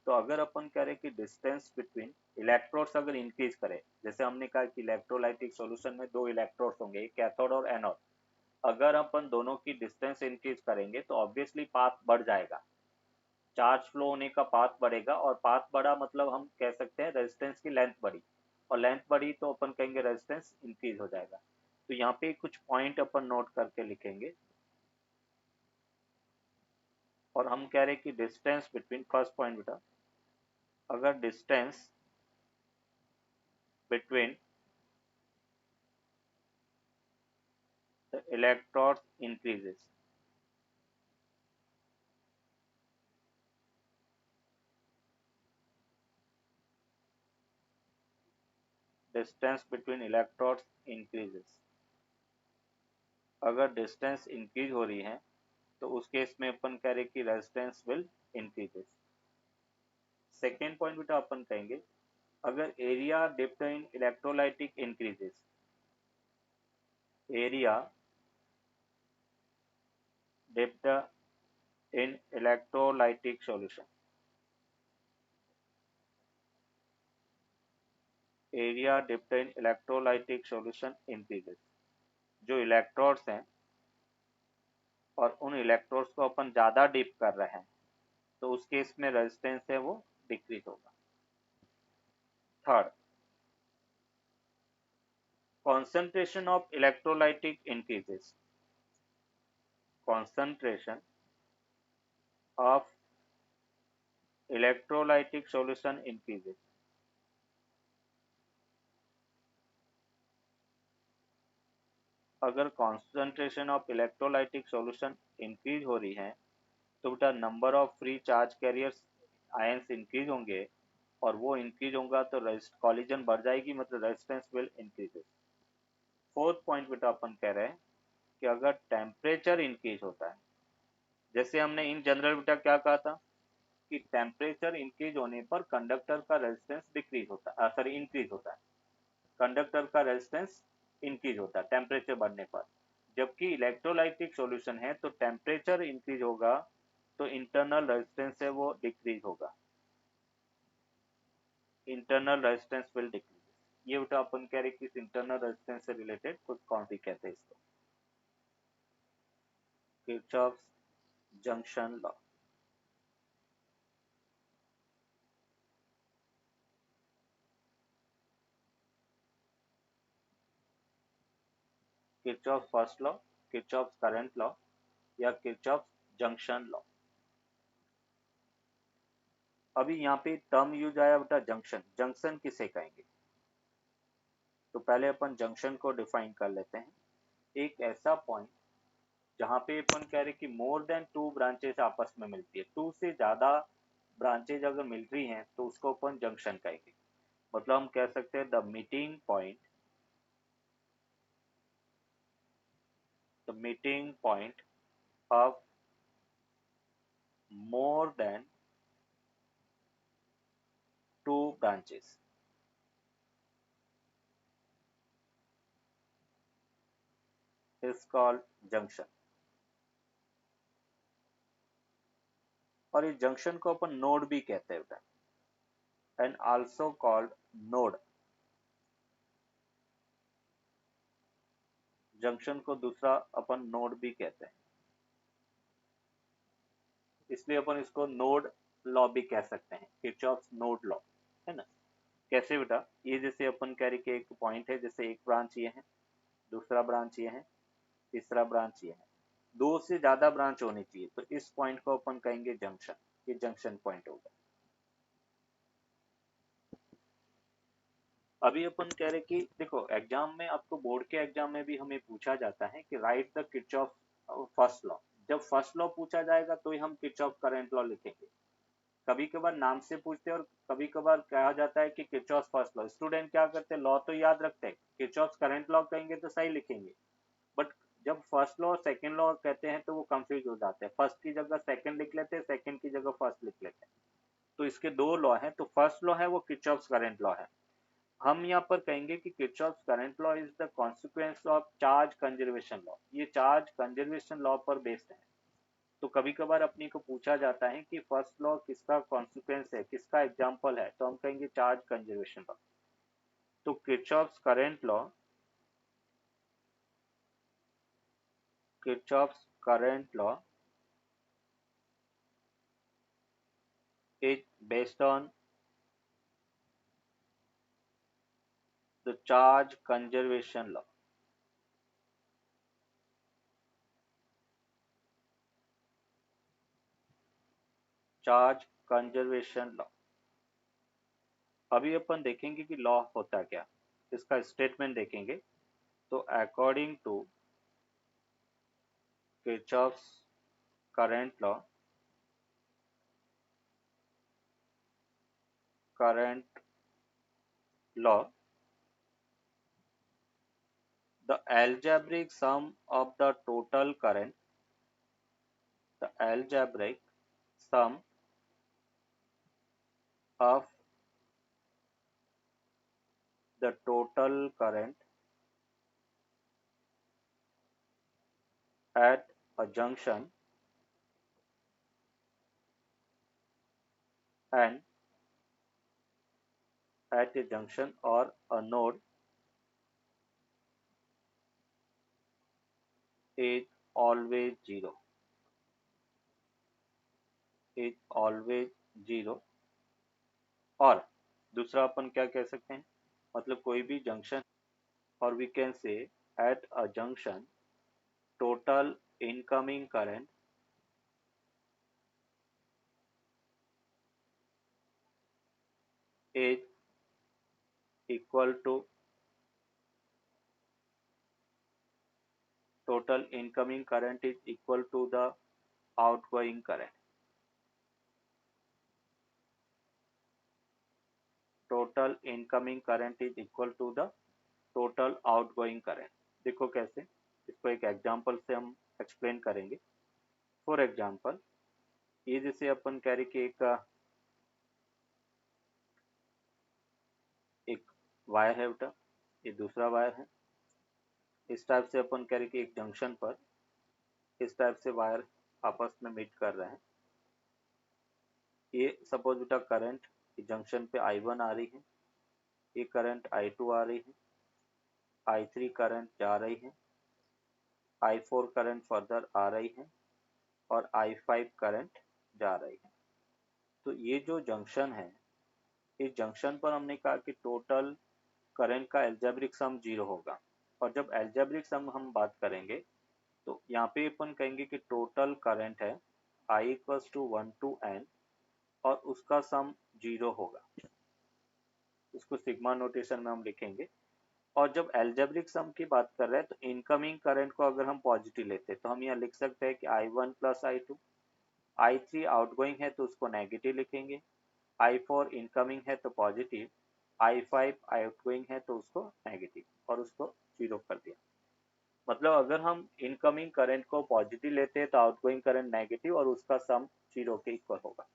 तो अगर अपन कह रहे कि डिस्टेंस बिटवीन इलेक्ट्रोड्स अगर इंक्रीज करे, जैसे हमने कहा कि इलेक्ट्रोलाइटिक सॉल्यूशन में दो इलेक्ट्रोड्स होंगे, एक कैथोड और एनोड, अगर अपन दोनों की डिस्टेंस इंक्रीज करेंगे तो ऑब्वियसली पाथ बढ़ जाएगा, चार्ज फ्लो होने का पाथ बढ़ेगा, और पाथ बढ़ा मतलब हम कह सकते हैं रेजिस्टेंस की लेंथ बढ़ी, और लेंथ बढ़ी तो अपन कहेंगे रेजिस्टेंस इंक्रीज हो जाएगा। तो यहाँ पे कुछ पॉइंट अपन नोट करके लिखेंगे, और हम कह रहे हैं कि डिस्टेंस बिटवीन, फर्स्ट पॉइंट बेटा, अगर distance between the electrons increases, distance between electrons increases, अगर डिस्टेंस इंक्रीज हो रही है तो उस केस में अपन कह रहे कि resistance will increases. Second point बेटा अपन कहेंगे अगर एरिया डिप्ट इन इलेक्ट्रोलाइटिक इंक्रीजेस, एरिया डिप्ट इन इलेक्ट्रोलाइटिक सॉल्यूशन, एरिया डिप्ट इन इलेक्ट्रोलाइटिक सॉल्यूशन इंक्रीजेस, जो इलेक्ट्रोड्स हैं और उन इलेक्ट्रोड्स को अपन ज़्यादा डिप कर रहे हैं तो उस केस में रेजिस्टेंस है वो डिक्रीज होगा। Third, concentration of electrolytic increases, concentration of electrolytic solution increases, अगर concentration of electrolytic solution increase हो रही है तो बेटा number of free charge carriers ions increase होंगे, और वो इंक्रीज होगा तो कॉलिजन बढ़ जाएगी, मतलब resistance will increases. Fourth point बेटा अपन कह रहे हैं कि अगर टेम्परेचर इंक्रीज होता है, जैसे हमने इन जनरल बेटा क्या कहा था कि टेम्परेचर इंक्रीज होने पर कंडक्टर का रेजिस्टेंस डिक्रीज होता है, सॉरी इंक्रीज होता है, कंडक्टर का रेजिस्टेंस इंक्रीज होता है टेम्परेचर बढ़ने पर, जबकि इलेक्ट्रोलाइटिक सॉल्यूशन है तो टेम्परेचर इंक्रीज होगा तो इंटरनल रेजिस्टेंस है वो डिक्रीज होगा, इंटरनल रेजिस्टेंस विल डिक्रीज। ये बेटा अपन कह रहे कि इस इंटरनल रेजिस्टेंस से रिलेटेड कुछ कौन सी कहते हैं इसको, Kirchhoff's junction law. Kirchhoff first law, Kirchhoff current law, या किरचॉफ जंक्शन लॉ। अभी यहाँ पे टर्म यूज आया बेटा जंक्शन, जंक्शन किसे कहेंगे, तो पहले अपन जंक्शन को डिफाइन कर लेते हैं। एक ऐसा पॉइंट जहाँ पे अपन कह रहे कि मोर देन टू ब्रांचेस आपस में मिलती है, टू से ज्यादा ब्रांचेज अगर मिल रही हैं तो उसको अपन जंक्शन कहेंगे। मतलब हम कह सकते हैं the meeting point, the meeting point of more than two branches, is called junction, और इस जंक्शन को अपन नोड भी कहते हैं, and also called node. Junction को दूसरा अपन नोड भी कहते हैं, इसलिए अपन इसको नोड लॉ भी कह सकते हैं, किरचॉफ्स नोड लॉ, है ना। कैसे बेटा, ये जैसे अपन कह रहे कि एक पॉइंट है, जैसे एक ब्रांच ये है, दूसरा ब्रांच ये है, तीसरा ब्रांच ये है, दो से ज्यादा ब्रांच होनी चाहिए, तो इस पॉइंट को अपन कहेंगे जंक्शन, ये जंक्शन पॉइंट होगा। अभी अपन कह रहे कि देखो एग्जाम में, आपको बोर्ड के एग्जाम में भी हमें पूछा जाता है कि right the Kirchhoff first law. जब फर्स्ट लॉ पूछा जाएगा तो ही हम किरचॉफ करंट लॉ लिखेंगे। कभी कभार नाम से पूछते हैं और कभी कभार कहा जाता है कि किरचॉफ फर्स्ट लॉ। स्टूडेंट क्या करते हैं, लॉ तो याद रखते हैं, किरचॉफ करंट लॉ कहेंगे तो सही लिखेंगे, बट जब फर्स्ट लॉ और सेकंड लॉ कहते हैं तो वो कंफ्यूज हो जाते हैं, फर्स्ट की जगह सेकंड लिख लेते हैं, सेकंड की जगह फर्स्ट लिख लेते हैं। तो इसके दो लॉ हैं, तो फर्स्ट लॉ है वो किरचॉफ करंट लॉ है। हम यहाँ पर कहेंगे कि Kirchhoff current law is the consequence of charge conservation law, ये चार्ज कंजर्वेशन लॉ पर बेस्ड है। तो कभी कभार अपने को पूछा जाता है कि फर्स्ट लॉ किसका कॉन्सिक्वेंस है, किसका एग्जाम्पल है, तो हम कहेंगे चार्ज कंजर्वेशन लॉ। तो Kirchhoff current law, Kirchhoff current law is based on the charge conservation law. Charge conservation law. अभी अपन देखेंगे कि लॉ होता क्या, इसका स्टेटमेंट देखेंगे। तो according to Kirchhoff's current law, current law, the algebraic sum of the total current, the algebraic sum of the total current at a junction and at a junction or a node is always zero, is always zero। और दूसरा अपन क्या कह सकते हैं, मतलब कोई भी junction, और we can say at a junction total incoming current is equal to total incoming current is equal to the outgoing current, total incoming current is equal to the total outgoing current। देखो कैसे, इसको एक example से हम explain करेंगे। For example, ये जैसे अपन कह रहे कि एक वायर है बेटा, ये दूसरा वायर है, इस टाइप से अपन कह रहे कि एक जंक्शन पर इस टाइप से वायर आपस में मीट कर रहे हैं। ये सपोज बेटा करंट जंक्शन पे I1 आ रही है, ये करंट I2 आ रही है, I3 करंट जा रही है, I4 करंट फर्दर आ रही है, और I5 करंट जा रही है। तो ये जो जंक्शन है, इस जंक्शन पर हमने कहा कि टोटल करंट का एल्जेब्रिक सम जीरो होगा। और जब एल्जेब्रिक सम हम बात करेंगे तो यहाँ पे अपन कहेंगे कि टोटल करंट है I equals to 1 to n और उसका सम जीरो होगा, इसको सिग्मा नोटेशन में हम लिखेंगे। और जब एल्जेब्रिक सम की बात कर रहे हैं तो इनकमिंग करंट को अगर हम पॉजिटिव लेते हैं तो हम यहाँ लिख सकते हैं कि I1 plus I2, I3 outgoing है तो उसको नेगेटिव लिखेंगे, I4 इनकमिंग है तो पॉजिटिव, I5 आउटगोइंग है तो उसको नेगेटिव, और उसको जीरो कर दिया। मतलब अगर हम इनकमिंग करंट को पॉजिटिव लेते हैं तो आउटगोइंग करंट नेगेटिव और उसका सम जीरो के इक्वल होगा।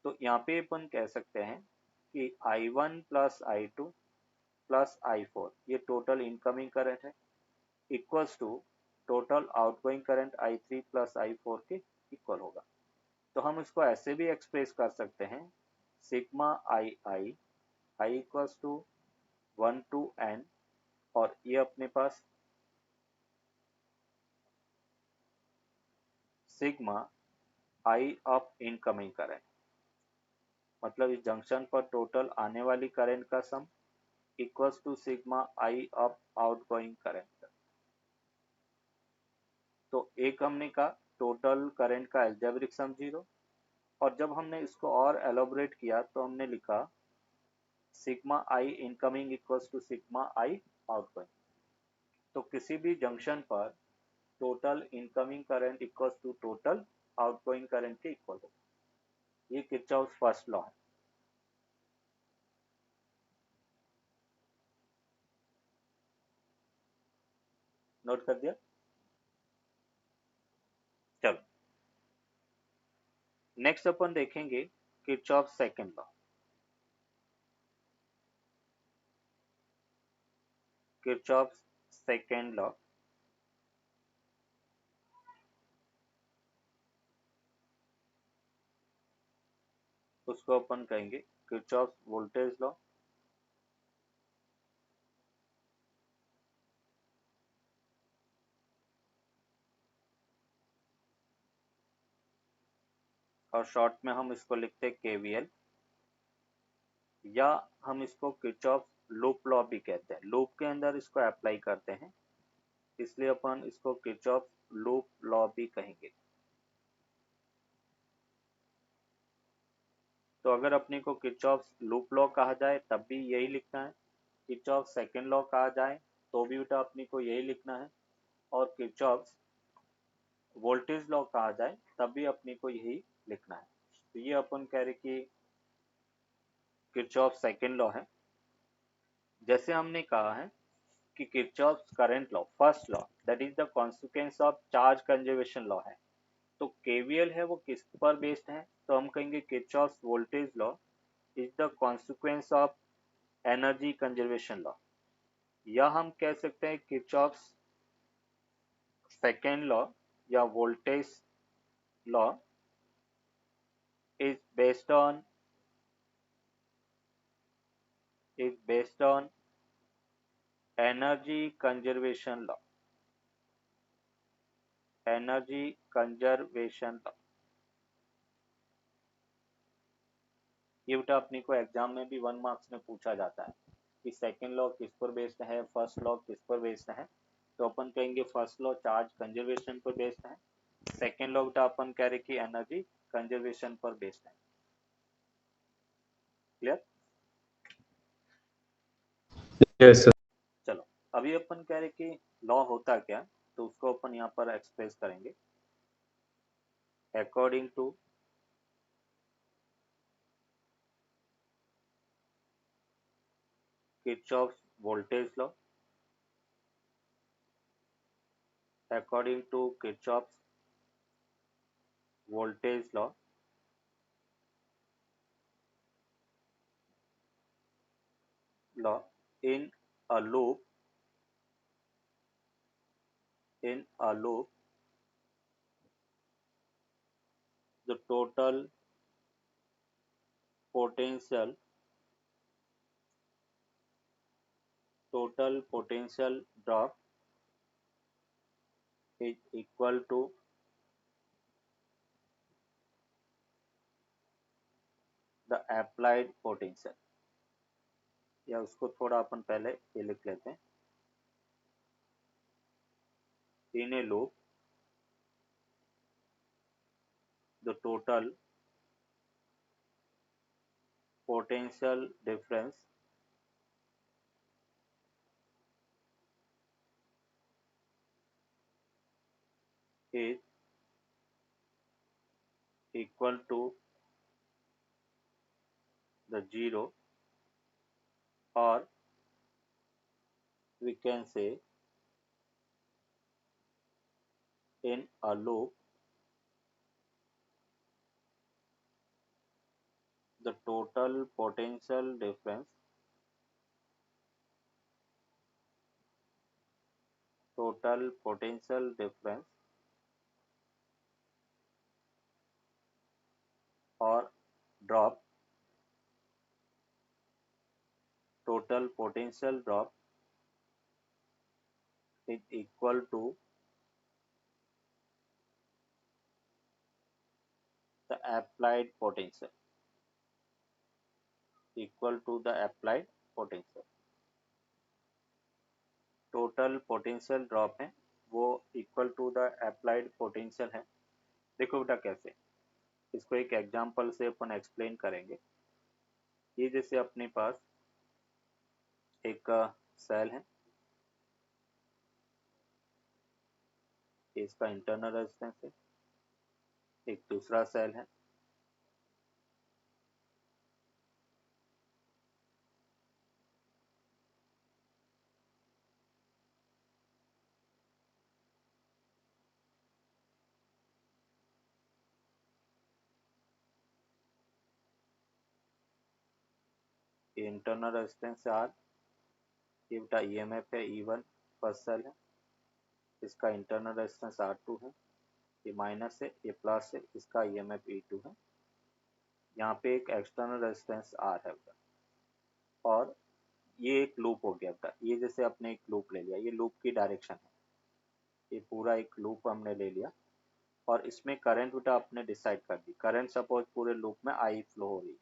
तो यहाँ पे अपन कह सकते हैं कि I1 plus I2 plus I4 ये टोटल इनकमिंग करंट है, equals to total outgoing current I3 plus I4 के इक्वल होगा। तो हम इसको ऐसे भी एक्सप्रेस कर सकते हैं, sigma I equals to 1 to n, और ये अपने पास sigma I of incoming current, मतलब इस जंक्शन पर टोटल आने वाली करंट का sum equals to sigma I of outgoing current. तो एक हमने कहा टोटल करंट का एल्जेब्रिक सम 0, और जब हमने इसको और एलोबरेट किया तो हमने लिखा sigma I incoming equals to sigma I outgoing. तो किसी भी जंक्शन पर total incoming current equals to total outgoing current के इक्वल होगा। ये किरचॉफ फर्स्ट लॉ है। नोट कर दिया? चलो नेक्स्ट अपन देखेंगे Kirchhoff second law. Kirchhoff second law उसको अपन कहेंगे किरचॉफ वोल्टेज लॉ, और शॉर्ट में हम इसको लिखते हैं केवीएल, या हम इसको किरचॉफ लूप लॉ भी कहते हैं। लूप के अंदर इसको अप्लाई करते हैं, इसलिए अपन इसको किरचॉफ लूप लॉ भी कहेंगे। तो अगर अपने को किरचॉफ लूप लॉ कहा जाए तब भी यही लिखना है, किरचॉफ सेकंड लॉ कहा जाए तो भी बेटा अपने को यही लिखना है, और किरचॉफ वोल्टेज लॉ कहा जाए तब भी अपने को यही लिखना है। तो ये अपन कह रहे कि किरचॉफ सेकंड लॉ है। जैसे हमने कहा है कि Kirchhoff current law first law that is the consequence of charge conservation law है। तो केवीएल है वो किस पर बेस्ड है, तो हम कहेंगे Kirchhoff voltage law is the consequence of energy conservation law, या हम कह सकते हैं किरचॉफ सेकेंड लॉ या voltage law is based on energy conservation law। Energy conservation law ये बेटा अपने को एग्जाम में भी 1 मार्क्स में पूछा जाता है कि सेकेंड लॉ किस पर बेस्ड है, फर्स्ट लॉ किस पर बेस्ड है। तो अपन कहेंगे फर्स्ट लॉ चार्ज कंजर्वेशन पर बेस्ड है, सेकेंड लॉ बेटा अपन कह रहे कि एनर्जी कंजर्वेशन पर बेस्ड है। क्लियर? Yes sir. चलो अभी अपन कह रहे कि लॉ होता क्या, तो उसको अपन यहाँ पर एक्सप्रेस करेंगे according to Kirchhoff voltage law, according to Kirchhoff's voltage law in a loop the potential total potential drop is equal to the applied potential, या उसको थोड़ा अपन पहले ये लिख लेते हैं, in a loop the total potential difference is equal to the zero, or we can say in a loop the total potential difference total potential difference or drop, total potential drop is equal to the applied potential, equal to the applied potential. Total potential drop है वो equal to the applied potential है। देखो बेटा कैसे, इसको एक example से अपन explain करेंगे। ये जैसे अपने पास एक सेल है, इसका इंटरनल रेजिस्टेंस है, एक दूसरा सेल है, ये इंटरनल रेजिस्टेंस आर, ये बेटा ईएमएफ है E1 फर्स्ट सेल है, इसका इंटरनल रेजिस्टेंस R2 है, ये माइनस है, ये प्लस है, इसका ईएमएफ E2 है। यहाँ पे एक एक्सटर्नल रेजिस्टेंस R है बेटा, और ये एक लूप हो गया बेटा। ये जैसे अपने एक लूप ले लिया, ये लूप की डायरेक्शन है, ये पूरा एक लूप हमने ले लिया और इसमें करंट बेटा आपने डिसाइड कर दी। करंट सपोज पूरे लूप में आई फ्लो हो रही है।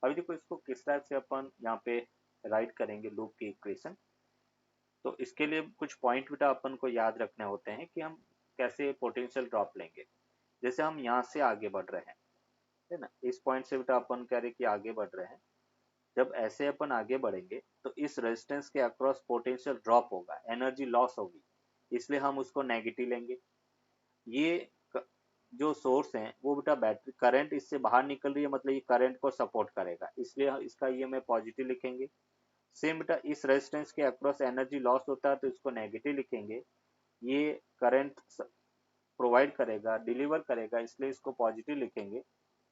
अभी देखो इसको किस टाइप से अपन यहाँ पे राइट करेंगे लूप की इक्वेशन। तो इसके लिए कुछ पॉइंट बेटा अपन को याद रखने होते हैं कि हम कैसे पोटेंशियल ड्रॉप लेंगे। जैसे हम यहाँ से आगे बढ़ रहे हैं, है ना, इस पॉइंट से बेटा अपन कह रहे कि आगे बढ़ रहे हैं। जब ऐसे अपन आगे बढ़ेंगे तो इस रेजिस्टेंस के अक्रॉस पोटेंशियल ड्रॉप होगा, एनर्जी लॉस होगी, इसलिए हम उसको नेगेटिव लेंगे। ये जो सोर्स है वो बेटा बैटरी करंट इससे बाहर निकल रही है, मतलब ये करंट को सपोर्ट करेगा, इसलिए इसका ये में पॉजिटिव लिखेंगे। सेम बेटा इस रेजिस्टेंस के अक्रॉस एनर्जी लॉस होता है तो इसको नेगेटिव लिखेंगे। ये करंट प्रोवाइड करेगा, डिलीवर करेगा, इसलिए इसको पॉजिटिव लिखेंगे।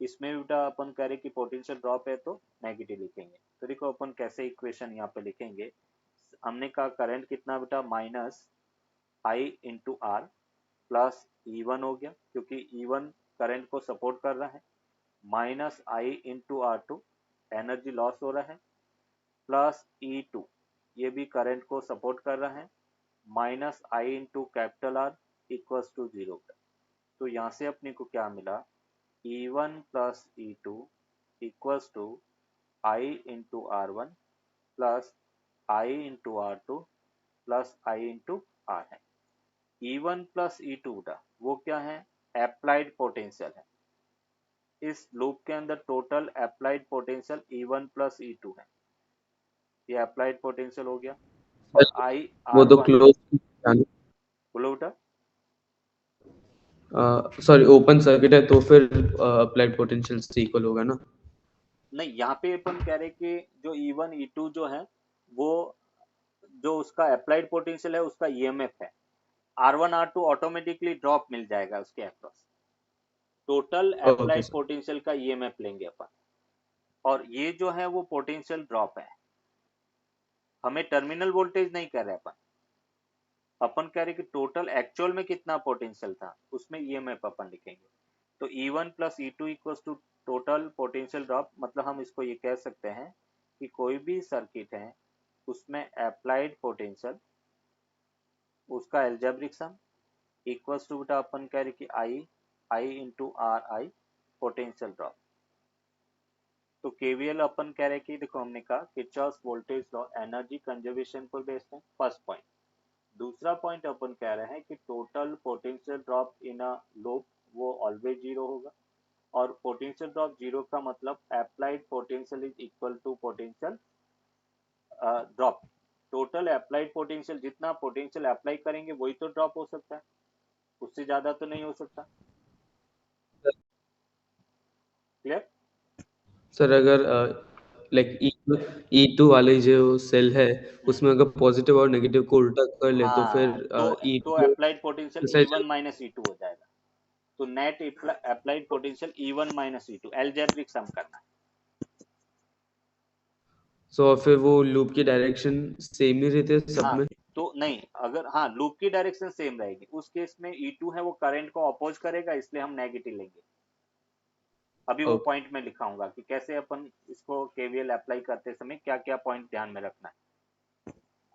इसमें बेटा अपन कह रहे कि पोटेंशियल ड्रॉप है तो नेगेटिव लिखेंगे। तो देखो अपन कैसे इक्वेशन यहाँ पे लिखेंगे। हमने कहा करंट कितना बेटा minus I into R plus E1 हो गया, क्योंकि E1 करंट को सपोर्ट कर रहा है, minus I into R2 energy loss हो रहा है, प्लस E2 ये भी करंट को सपोर्ट कर रहा है, minus I into capital R equals to 0। तो यहाँ से अपने को क्या मिला, E1 plus E2 equals to I into R1 plus I into R2 plus I into R है। E1 प्लस E2 वो क्या है, अप्लाइड पोटेंशियल है। इस लूप के अंदर total applied potential E1 plus E2 है, ये अप्लाइड पोटेंशियल हो गया। और आई वो तो R1 क्लोज, बोलो बेटा, सॉरी ओपन सर्किट है तो फिर अप्लाइड पोटेंशियल से इक्वल होगा ना। नहीं यहाँ पे अपन कह रहे कि जो E1 E2 जो है वो जो उसका अप्लाइड पोटेंशियल है उसका ईएमएफ है, R1 R2 ऑटोमेटिकली ड्रॉप मिल जाएगा उसके across. Total okay applied sir. Potential का ईएमएफ लेंगे अपन, और ये जो है वो पोटेंशियल ड्रॉप है। हमें टर्मिनल वोल्टेज नहीं कर रहे अपन कह रहे कि टोटल एक्चुअल में कितना पोटेंशियल था उसमें ईएमएफ अपन लिखेंगे। तो E1 plus E2 equals to total potential drop, मतलब हम इसको ये कह सकते हैं कि कोई भी सर्किट है उसमें अप्लाइड पोटेंशियल उसका एल्जेब्रिक सम इक्वल्स टू बेटा अपन कह रहे कि I into R I potential drop. तो केवीएल अपन कह रहे कि देखो हमने कहा Kirchhoff voltage law energy conservation पर बेस्ड है, फर्स्ट पॉइंट। दूसरा पॉइंट अपन कह रहे हैं कि total potential drop in a loop वो ऑलवेज जीरो होगा, और पोटेंशियल ड्रॉप जीरो का मतलब applied potential is equal to potential drop. Total applied potential, जितना पोटेंशियल अप्लाई करेंगे वही तो ड्रॉप हो सकता है, उससे ज्यादा तो नहीं हो सकता। क्लियर? सर अगर लाइक E2 वाले जो सेल है उसमें अगर पॉजिटिव और नेगेटिव को उल्टा कर ले तो फिर हाँ तो E2 applied potential E1 minus E2 हो जाएगा। तो net applied potential E1 minus E2 algebraic sum करना है। सो फिर वो लूप की डायरेक्शन सेम ही रहती है सब हाँ में। तो नहीं, अगर हाँ लूप की डायरेक्शन सेम रहेगी उस केस में E2 है वो करंट को अपोज करेगा, इसलिए हम नेगेटिव लेंगे। अभी वो ओके। पॉइंट में लिखाऊंगा कि कैसे अपन इसको केवीएल अप्लाई करते समय क्या क्या पॉइंट ध्यान में रखना है।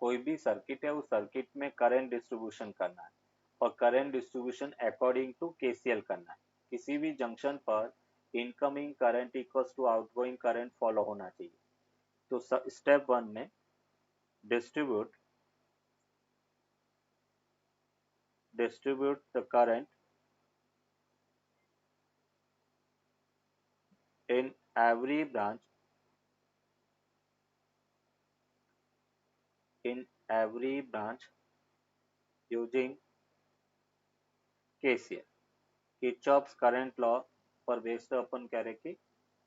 कोई भी सर्किट है उस सर्किट में करंट डिस्ट्रीब्यूशन करना है और current distribution according to KCL करना है। किसी भी जंक्शन पर incoming current equals to outgoing current follow होना चाहिए। तो स्टेप वन में distribute the current in every branch in every branch using KCL। Kirchhoff's current law पर बेस्ड अपन कह रहे कि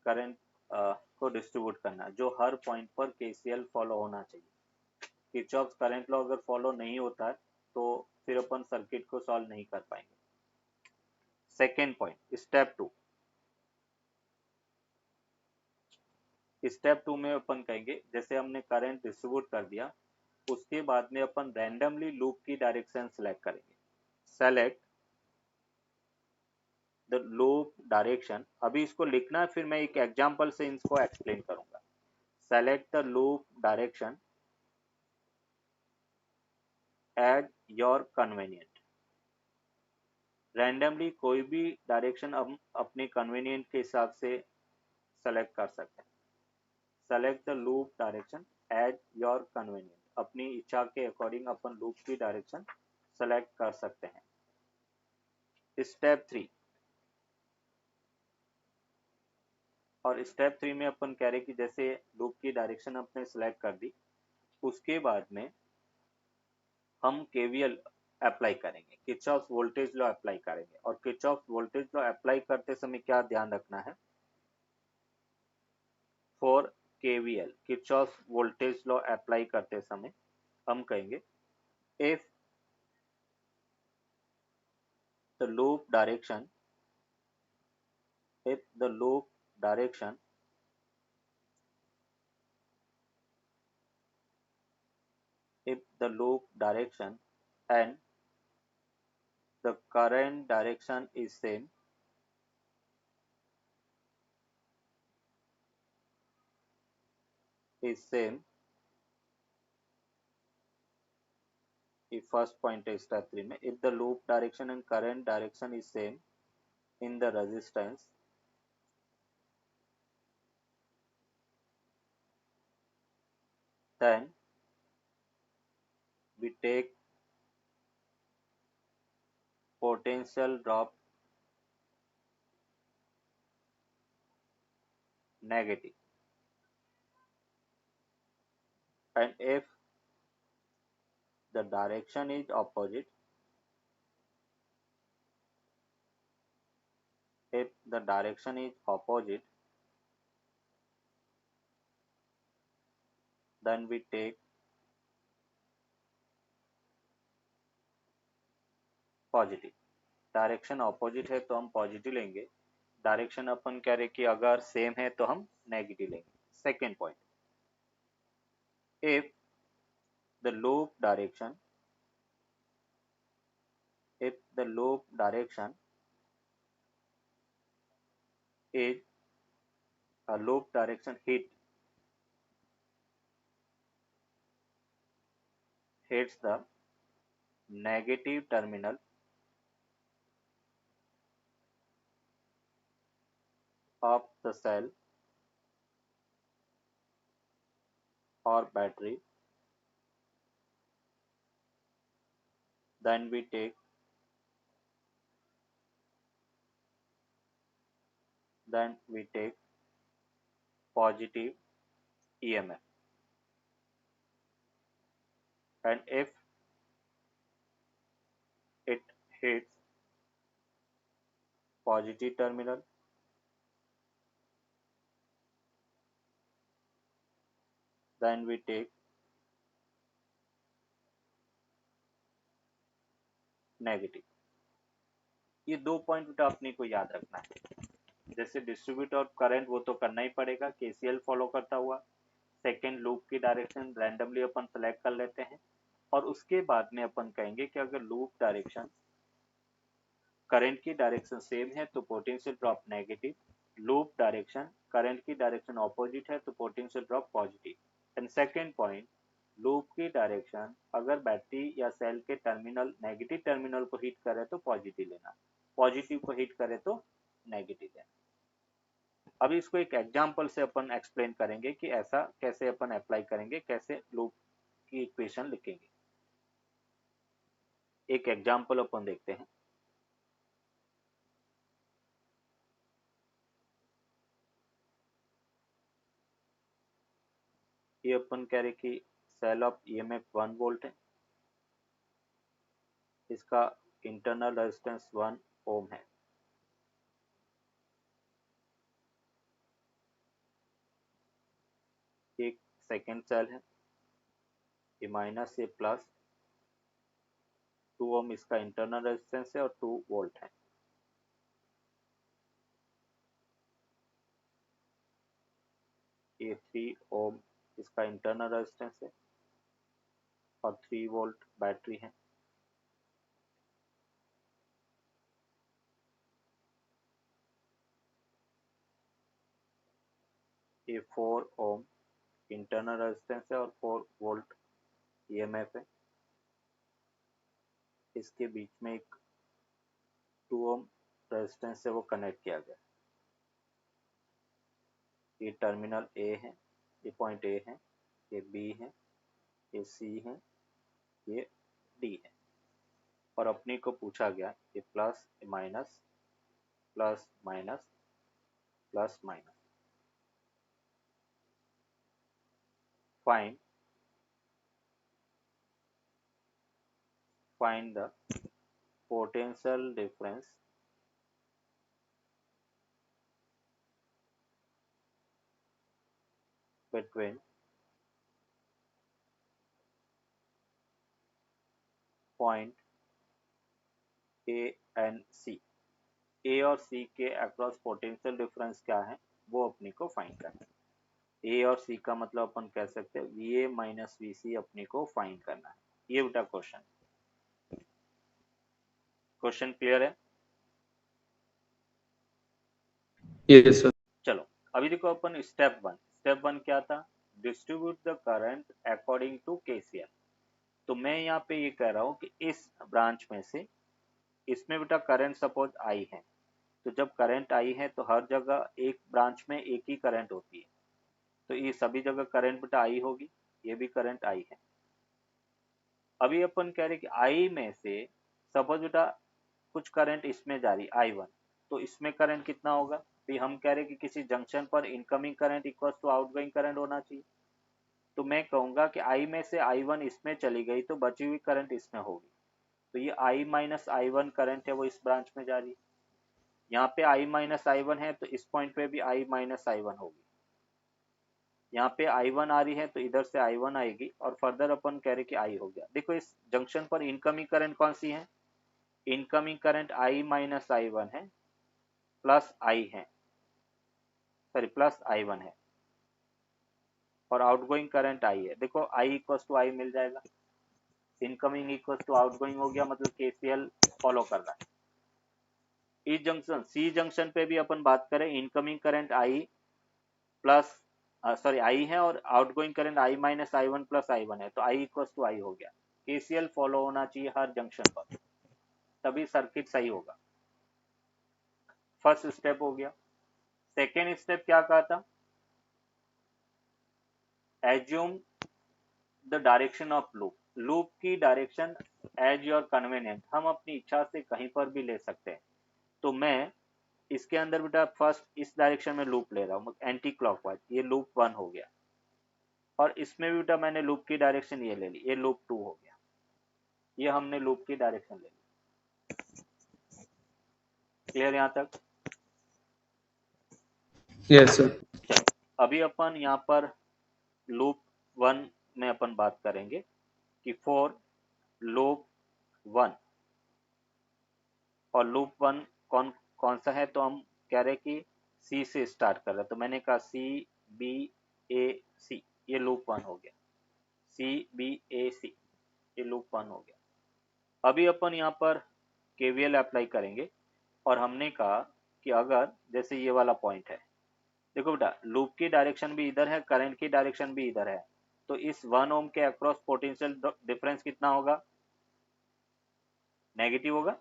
करंट को डिस्ट्रीब्यूट करना जो हर पॉइंट पर केसीएल फॉलो होना चाहिए। किर्चॉफ्स करंट लॉ अगर फॉलो नहीं होता है तो फिर अपन सर्किट को सॉल्व नहीं कर पाएंगे। सेकेंड पॉइंट स्टेप टू में अपन कहेंगे जैसे हमने करंट डिस्ट्रीब्यूट कर दिया उसके बाद में अपन रैंडमली लूप की डायरेक्शन सेलेक्ट करेंगे। सेलेक्ट द लूप डायरेक्शन, अभी इसको लिखना है फिर मैं एक एग्जांपल से इसको एक्सप्लेन करूंगा। Select the loop direction at your convenient. Randomly कोई भी डायरेक्शन हम अपने कन्वीनियंट के हिसाब से सेलेक्ट कर सकते हैं। Select the loop direction at your convenient, अपनी इच्छा के अकॉर्डिंग अपन लूप की डायरेक्शन सेलेक्ट कर सकते हैं। स्टेप थ्री, और स्टेप थ्री में अपन कह रहे कि जैसे लूप की डायरेक्शन अपने सेलेक्ट कर दी उसके बाद में हम केवीएल अप्लाई करेंगे, किर्चॉफ्स वोल्टेज लॉ अप्लाई करेंगे। और किर्चॉफ्स वोल्टेज लॉ अप्लाई करते समय क्या ध्यान रखना है, for KVL Kirchhoff's voltage law apply करते समय हम कहेंगे if the loop direction if the loop direction if the loop direction and the current direction is same if first point is step 3 में if the loop direction and current direction is same in the resistance then we take potential drop negative, and if the direction is opposite if the direction is opposite then we take positive. Direction opposite है तो हम positive लेंगे, direction अपन कह रहे कि अगर same है तो हम नेगेटिव लेंगे। Second point, if the loop direction if the loop direction is a loop direction hits the negative terminal of the cell or battery then we take positive EMF, and if it hits positive terminal then we take negative. ये दो point अपने को याद रखना है। जैसे distribute और current वो तो करना ही पड़ेगा केसीएल फॉलो करता हुआ। सेकेंड लूप की डायरेक्शन रैंडमली अपन सेलेक्ट कर लेते हैं और उसके बाद में अपन कहेंगे कि अगर लूप डायरेक्शन करंट की डायरेक्शन सेम है तो potential drop negative, loop direction current की डायरेक्शन ऑपोजिट है तो potential drop positive. And second point, loop की डायरेक्शन अगर बैटरी या सेल के टर्मिनल नेगेटिव टर्मिनल को हिट करे तो पॉजिटिव लेना, पॉजिटिव को हिट करे तो नेगेटिव लेना। अभी इसको एक एग्जांपल से अपन एक्सप्लेन करेंगे कि ऐसा कैसे अपन अप्लाई करेंगे, कैसे लूप की इक्वेशन लिखेंगे। एक एग्जांपल अपन देखते हैं। ये अपन कह रहे कि सेल ऑफ ईएमएफ 1 वोल्ट है, इसका इंटरनल रेजिस्टेंस 1 ओम है। एक सेकेंड सेल है, ये माइनस ये प्लस 2 ओम इसका इंटरनल रेजिस्टेंस है और 2 वोल्ट है। ये 3 ओम इसका इंटरनल रेजिस्टेंस है और 3 वोल्ट बैटरी है। ये 4 ओम इंटरनल रेजिस्टेंस है और 4 वोल्ट ईएमएफ है। इसके बीच में एक 2 ओम रेजिस्टेंस से वो कनेक्ट किया गया। ये टर्मिनल ए है, ये पॉइंट ए है, ये बी है, ये सी है, ये डी है। और अपने को पूछा गया ये plus minus plus minus plus minus. find the potential difference between point A and C। ए और सी के अक्रॉस पोटेंशियल डिफरेंस क्या है वो अपने को फाइंड करना है। ए और सी का मतलब अपन कह सकते हैं V A minus V C अपने को फाइंड करना है। ये बेटा क्वेश्चन क्लियर है? Yes sir. चलो अभी देखो अपन स्टेप वन क्या था, distribute the current according to KCL. तो मैं यहाँ पे ये कह रहा हूँ कि इस ब्रांच में से इसमें बेटा करंट सपोज आई है, तो जब करंट आई है तो हर जगह एक ब्रांच में एक ही करंट होती है, तो ये सभी जगह करंट बेटा आई होगी, ये भी करंट आई है। अभी अपन कह रहे कि आई में से सपोज बेटा कुछ करंट इसमें जा रही I1, तो इसमें करंट कितना होगा, तो हम कह रहे कि किसी जंक्शन पर incoming current equal to outgoing current होना चाहिए। तो मैं कहूंगा कि I में से I1 इसमें चली गई तो बची हुई करंट इसमें होगी, तो ये I माइनस I1 करंट है वो इस ब्रांच में जा रही है। यहाँ पे I माइनस I1 है तो इस पॉइंट पे भी I माइनस I1 होगी। यहाँ पे I1 आ रही है तो इधर से I1 आएगी और फर्दर अपन कह रहे कि I हो गया। देखो इस जंक्शन पर इनकमिंग करंट कौन सी है, incoming current I minus I1 है प्लस I है, सॉरी प्लस I1 है, और आउटगोइंग करंट I है। देखो I इक्वल टू I मिल जाएगा, इनकमिंग इक्वल टू आउटगोइंग हो गया, मतलब केसीएल फॉलो कर रहा है। इस जंक्शन सी जंक्शन पे भी अपन बात करें, incoming current I plus sorry I है और outgoing current I minus I1 plus I1 है, तो I इक्वल टू I हो गया। केसीएल फॉलो होना चाहिए हर जंक्शन पर, तभी सर्किट सही होगा। फर्स्ट स्टेप हो गया। सेकेंड स्टेप क्या कहा था, assume the direction of loop. Loop की डायरेक्शन एज योर कन्वीनियंट, हम अपनी इच्छा से कहीं पर भी ले सकते हैं। तो मैं इसके अंदर बेटा फर्स्ट इस डायरेक्शन में लूप ले रहा हूँ एंटी क्लॉकवाइज, ये लूप 1 हो गया। और इसमें भी बेटा मैंने लूप की डायरेक्शन ये ले ली, ये लूप 2 हो गया। ये हमने लूप की डायरेक्शन ले ली। क्लियर यहाँ तक? Yes sir. चलो अभी अपन यहाँ पर लूप 1 में अपन बात करेंगे कि फॉर लूप 1, और लूप 1 कौन कौन सा है, तो हम कह रहे कि सी से स्टार्ट कर रहे हैं, तो मैंने कहा सी बी ए सी, ये लूप 1 हो गया, सी बी ए सी। ये लूप 1 हो गया। अभी अपन यहाँ पर केवीएल अप्लाई करेंगे और हमने कहा कि अगर जैसे ये वाला पॉइंट है, देखो बेटा लूप की डायरेक्शन भी इधर है, करंट की डायरेक्शन भी इधर है, तो इस 1 ओम के अक्रॉस पोटेंशियल डिफरेंस कितना होगा? नेगेटिव होगा।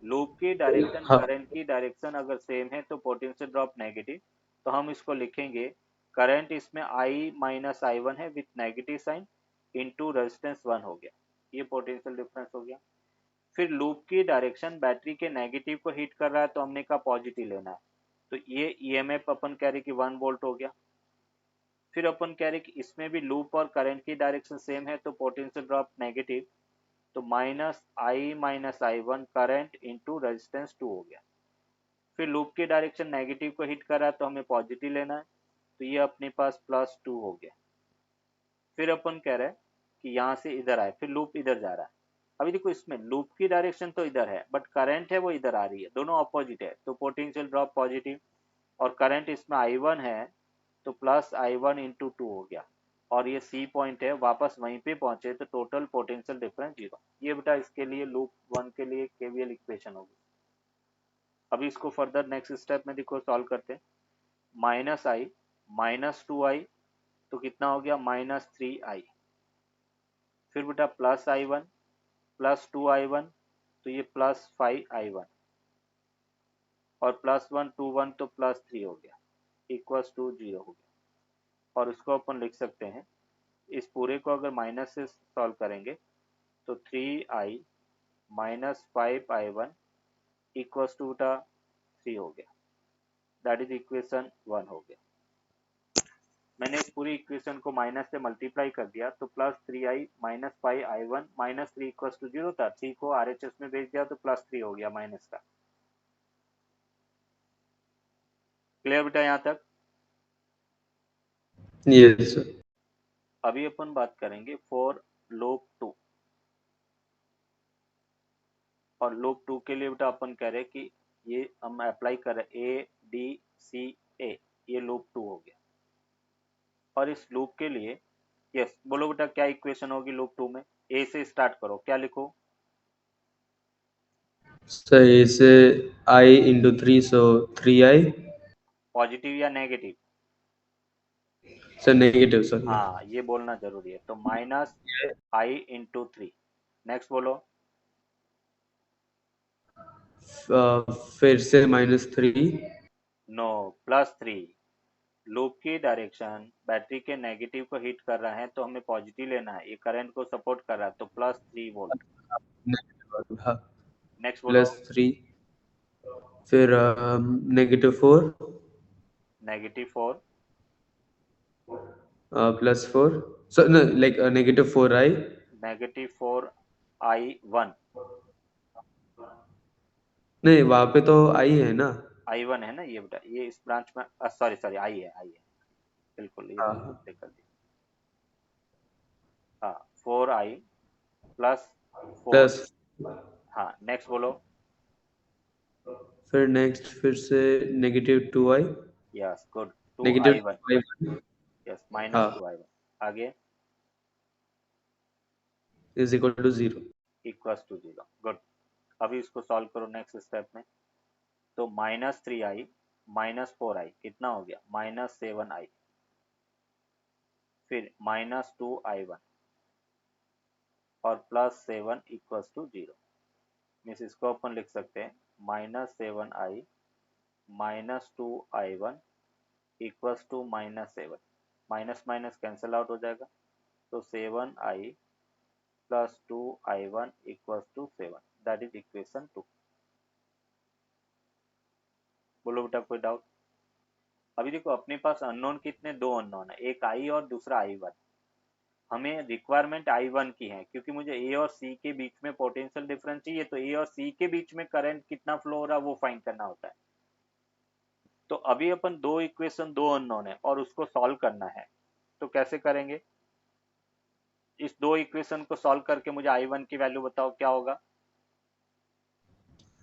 लूप की डायरेक्शन हाँ करंट की डायरेक्शन अगर सेम है तो पोटेंशियल ड्रॉप नेगेटिव। तो हम इसको लिखेंगे करंट इसमें आई माइनस आई वन है with negative sine into resistance 1 हो गया, ये पोटेंशियल डिफरेंस हो गया। फिर लूप की डायरेक्शन बैटरी के नेगेटिव को हिट कर रहा है तो हमने कहा पॉजिटिव लेना है, तो ये ईएमएफ अपन कह रहे कि 1 वोल्ट हो गया। फिर अपन कह रहे कि इसमें भी लूप और करंट की डायरेक्शन सेम है तो पोटेंशियल ड्रॉप नेगेटिव, तो minus I one current into resistance 2 हो गया। फिर लूप की डायरेक्शन नेगेटिव को हिट कर रहा है तो हमें पॉजिटिव लेना है, तो ये अपने पास +2 हो गया। फिर अपन कह रहे हैं कि यहाँ से इधर आए, फिर लूप इधर जा रहा है। अभी देखो इसमें लूप की डायरेक्शन तो इधर है बट करंट है वो इधर आ रही है, दोनों अपोजिट है, तो पोटेंशियल ड्रॉप पॉजिटिव। और करंट इसमें आई वन है तो plus I one into two हो गया, और ये सी पॉइंट है वापस वहीं पे पहुंचे तो टोटल पोटेंशियल डिफरेंस 0। ये बेटा इसके लिए लूप 1 के लिए केवीएल इक्वेशन होगी। अभी इसको फर्दर नेक्स्ट स्टेप में देखो सॉल्व करते हैं। माइनस आई माइनस टू आई तो कितना हो गया? -3i। फिर बेटा plus I one plus two I one तो ये +5i1, और +1 2 1 तो +3 हो गया, इक्वल्स टू 0 हो गया। और इसको अपन लिख सकते हैं, इस पूरे को अगर माइनस से सॉल्व करेंगे तो 3i minus 5i1 equals to बेटा 3 हो गया, दैट इज इक्वेशन 1 हो गया। मैंने इस पूरी इक्वेशन को माइनस से मल्टीप्लाई कर दिया तो +3i minus 5i1 -3 equals to 0 था, 3 को आरएचएस में भेज दिया तो +3 हो गया माइनस का। क्लियर बेटा यहाँ तक? Yes sir. अभी अपन बात करेंगे फॉर लूप 2, और लूप 2 के लिए बेटा अपन कह रहे हैं कि ये हम अप्लाई कर रहे हैं ADCA, ये लूप 2 हो गया। और इस लूप के लिए यस बोलो बेटा क्या इक्वेशन होगी लूप 2 में? ए से स्टार्ट करो, क्या लिखो? सर इसे आई इंटू 3 सो 3i। पॉजिटिव या नेगेटिव? Sir negative sir. हाँ ये बोलना जरूरी है, तो -i/3। नेक्स्ट बोलो। फिर से -3। नो, +3। लूप की डायरेक्शन बैटरी के नेगेटिव को हिट कर रहा है तो हमें पॉजिटिव लेना है, ये करंट को सपोर्ट कर रहा है तो +3 वोल्ट। हाँ नेक्स्ट बोलो। +3 फिर -4 -4 +4 सर लाइक -4i। -4i1। नहीं वहाँ पे तो आई है ना। i1 है ना ये बेटा, ये इस ब्रांच में सॉरी सॉरी आई है, बिल्कुल ये मैंने हाँ मिस्टेक कर दी। हाँ 4i +4। प्लस हाँ नेक्स्ट बोलो। फिर नेक्स्ट फिर से -2i yes good, two negative I one 2i। Yes minus हाँ टू आई वन आगे is equal to 0। Equals to 0 good. अभी इसको सॉल्व करो नेक्स्ट स्टेप में। तो -3i -4i कितना हो गया? -7i। फिर -2i1 और +7 इक्वल्स टू 0। मीन्स इसको अपन लिख सकते हैं -7i -2i1 equals to -7। Minus minus cancel out हो जाएगा, तो 7i +2i1 equals to 7, that is equation 2। बोलो बेटा कोई डाउट? अभी देखो अपने पास अननोन कितने? 2 अननोन है, एक आई और दूसरा i1। हमें रिक्वायरमेंट i1 की है क्योंकि मुझे ए और सी के बीच में पोटेंशियल डिफरेंस चाहिए, तो ए और सी के बीच में करंट कितना फ्लो हो रहा है वो फाइंड करना होता है। तो अभी अपन दो इक्वेशन, दो अननोन है और उसको सॉल्व करना है, तो कैसे करेंगे? इस दो इक्वेशन को सॉल्व करके मुझे i1 की वैल्यू बताओ क्या होगा।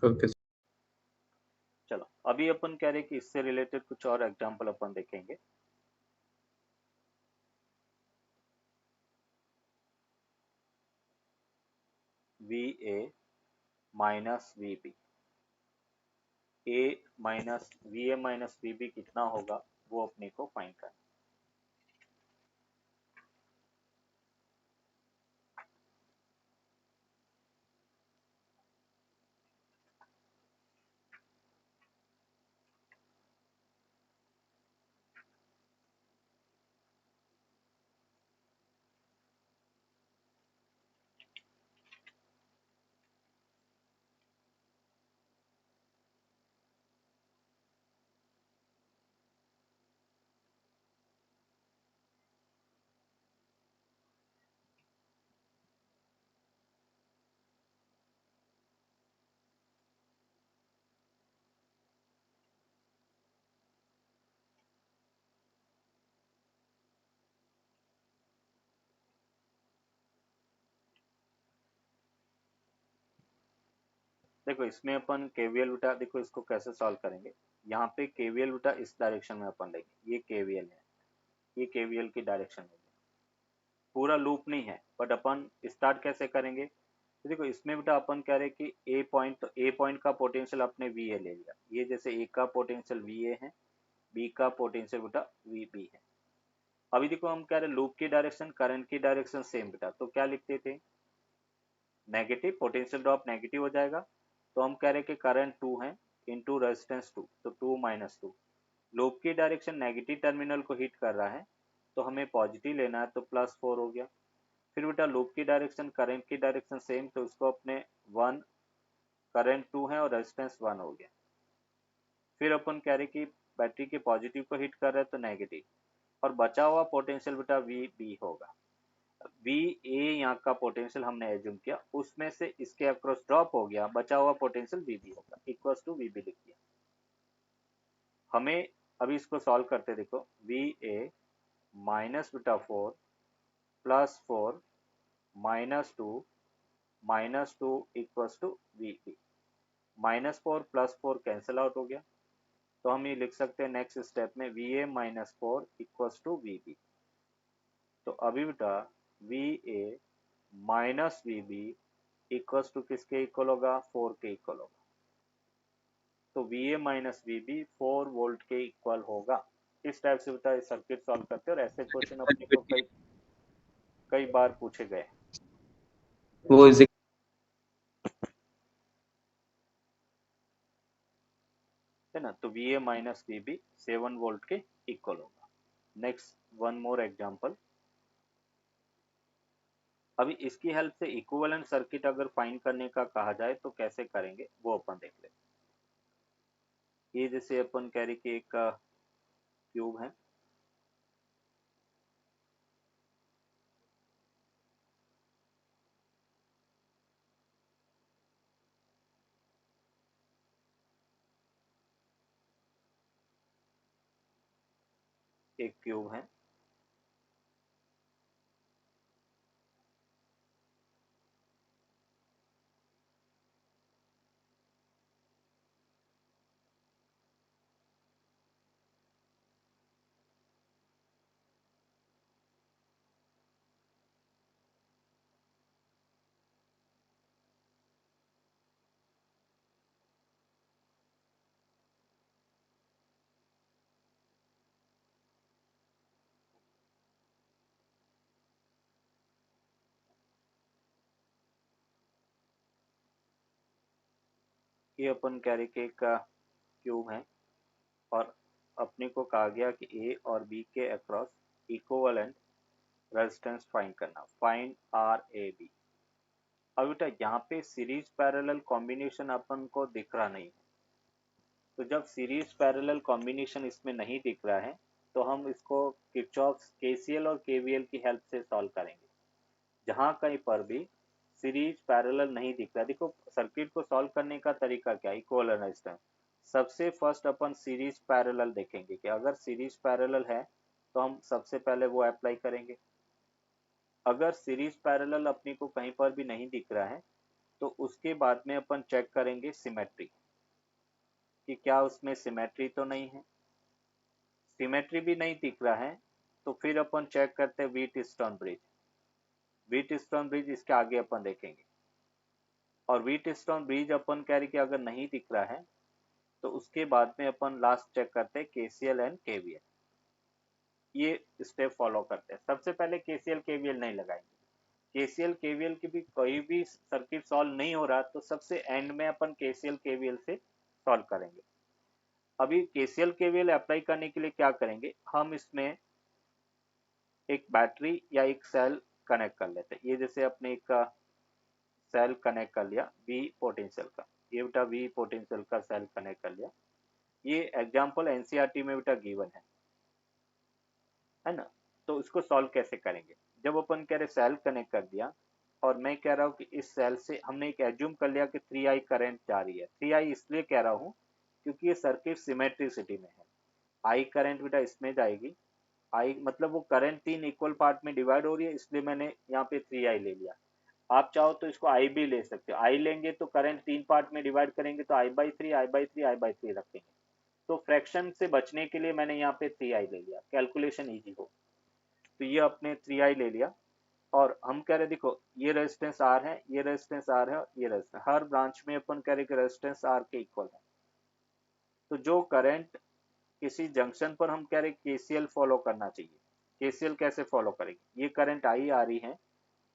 ओके चलो अभी अपन कह रहे हैं कि इससे रिलेटेड कुछ और एग्जांपल अपन देखेंगे। V A minus V B, A minus V A minus V B कितना होगा वो अपने को फाइंड करना। देखो इसमें अपन केवीएल उल्टा, देखो इसको कैसे सॉल्व करेंगे। यहाँ पे केवीएल उल्टा इस डायरेक्शन में अपन लेंगे, ये केवीएल है, ये केवीएल की डायरेक्शन है, पूरा लूप नहीं है। बट अपन स्टार्ट कैसे करेंगे, तो देखो इसमें बेटा अपन कह रहे हैं कि ए पॉइंट का पोटेंशियल अपने वी ए ले लिया, ये जैसे ए का पोटेंशियल वी ए है, बी का पोटेंशियल बेटा वी बी है। अभी देखो हम कह रहे हैं लूप की डायरेक्शन करंट की डायरेक्शन सेम बेटा, तो क्या लिखते थे, नेगेटिव, पोटेंशियल ड्रॉप नेगेटिव हो जाएगा। तो हम कह रहे हैं कि करंट 2 है इंटू रेजिस्टेंस 2, तो 2 माइनस 2। लूप की डायरेक्शन नेगेटिव टर्मिनल को हिट कर रहा है तो हमें पॉजिटिव लेना है, तो +4 हो गया। फिर बेटा लूप की डायरेक्शन करंट की डायरेक्शन सेम, तो उसको अपने 1, करंट 2 है और रेजिस्टेंस 1 हो गया। फिर अपन कह रहे कि बैटरी के पॉजिटिव को हिट कर रहा है तो नेगेटिव, और बचा हुआ पोटेंशियल बेटा वी बी होगा। वी ए यहाँ का पोटेंशियल हमने एज्यूम किया, उसमें से इसके अक्रॉस ड्रॉप हो गया, बचा हुआ पोटेंशियल वी बी होगा, इक्वल टू वी बी लिख दिया। हमें अभी इसको सॉल्व करते, देखो वी ए माइनस बेटा 4 +4 -2 equal to V B. -4 +4 cancel out हो गया, तो हम ये लिख सकते हैं नेक्स्ट स्टेप में V A -4 equal to V B. तो अभी बेटा V A minus V B equal to किसके इक्वल होगा, 4 के इक्वल होगा। तो V A minus V B 4 volt के इक्वल होगा। इस टाइप से बेटा सर्किट सॉल्व करते हैं, और ऐसे क्वेश्चन अपने को कई कई बार पूछे गए वो इज है ना। तो V A minus V B 7 volt के इक्वल होगा। Next one more example. अभी इसकी हेल्प से इक्विवेलेंट सर्किट अगर फाइंड करने का कहा जाए तो कैसे करेंगे वो अपन देख लेते हैं। ये जैसे अपन कह रहे कि एक क्यूब है, एक क्यूब है, ये अपन कह रहे कि एक क्यूब है, और अपने को कहा गया कि ए और बी के अक्रॉस इक्विवेलेंट रेजिस्टेंस फाइंड करना, फाइंड आर ए बी। अब बेटा यहाँ पे सीरीज पैरेलल कॉम्बिनेशन अपन को दिख रहा नहीं है, तो जब सीरीज पैरेलल कॉम्बिनेशन इसमें नहीं दिख रहा है तो हम इसको किरचॉफ केसीएल और केवीएल की हेल्प से सॉल्व करेंगे। जहां कहीं पर भी सीरीज पैरेलल नहीं दिख रहा, देखो सर्किट को सॉल्व करने का तरीका क्या है, इक्विवेलेंट रेजिस्टेंस। सबसे फर्स्ट अपन सीरीज पैरेलल देखेंगे कि अगर सीरीज पैरेलल है तो हम सबसे पहले वो अप्लाई करेंगे। अगर सीरीज पैरेलल अपने को कहीं पर भी नहीं दिख रहा है तो उसके बाद में अपन चेक करेंगे सिमेट्री, कि क्या उसमें सिमेट्री तो नहीं है। सिमेट्री भी नहीं दिख रहा है तो फिर अपन चेक करते हैं wheat stone bridge. Wheat stone bridge इसके आगे अपन देखेंगे। और व्हीटस्टोन ब्रिज अपन कह रहे कि अगर नहीं दिख रहा है तो उसके बाद में अपन लास्ट चेक करते हैं केसीएल एंड केवीएल। ये स्टेप फॉलो करते हैं। सबसे पहले केसीएल केवीएल नहीं लगाएंगे। केसीएल केवीएल की भी कोई भी सर्किट सॉल्व नहीं हो रहा तो सबसे एंड में अपन केसीएल केवीएल से सॉल्व करेंगे। अभी केसीएल केवीएल अप्लाई करने के लिए क्या करेंगे, हम इसमें एक बैटरी या एक सेल कनेक्ट कर लेते हैं। ये जैसे अपने एक सेल कनेक्ट कर लिया वी पोटेंशियल का, ये बेटा वी पोटेंशियल का सेल कनेक्ट कर लिया। ये एग्जांपल एनसीईआरटी में बेटा गिवन है ना। तो इसको सॉल्व कैसे करेंगे, जब अपन कह रहे सेल कनेक्ट कर दिया और मैं कह रहा हूँ कि इस सेल से हमने एक एज्यूम कर लिया कि 3i करंट जा रही है। 3i इसलिए कह रहा हूँ क्योंकि ये सर्किट सिमेट्रिसिटी में है। आई करंट बेटा इसमें जाएगी, आई मतलब वो करंट 3 इक्वल पार्ट में डिवाइड हो रही है, इसलिए मैंने यहाँ पे 3i ले लिया। आप चाहो तो इसको आई भी ले सकते हो। आई लेंगे तो करंट 3 पार्ट में डिवाइड करेंगे तो i/3 i/3 i/3 रखेंगे। तो फ्रैक्शन से बचने के लिए मैंने यहाँ पे 3i ले लिया, कैलकुलेशन इजी हो। तो ये अपने 3i ले लिया और हम कह रहे देखो ये रेजिस्टेंस आर है, ये रेजिस्टेंस आर है, ये रेजिस्टेंस, हर ब्रांच में अपन कह रहे कि रेजिस्टेंस आर के इक्वल है। तो जो करंट किसी जंक्शन पर हम कह रहे केसीएल फॉलो करना चाहिए। केसीएल कैसे फॉलो करेंगे, ये करंट आई आ रही है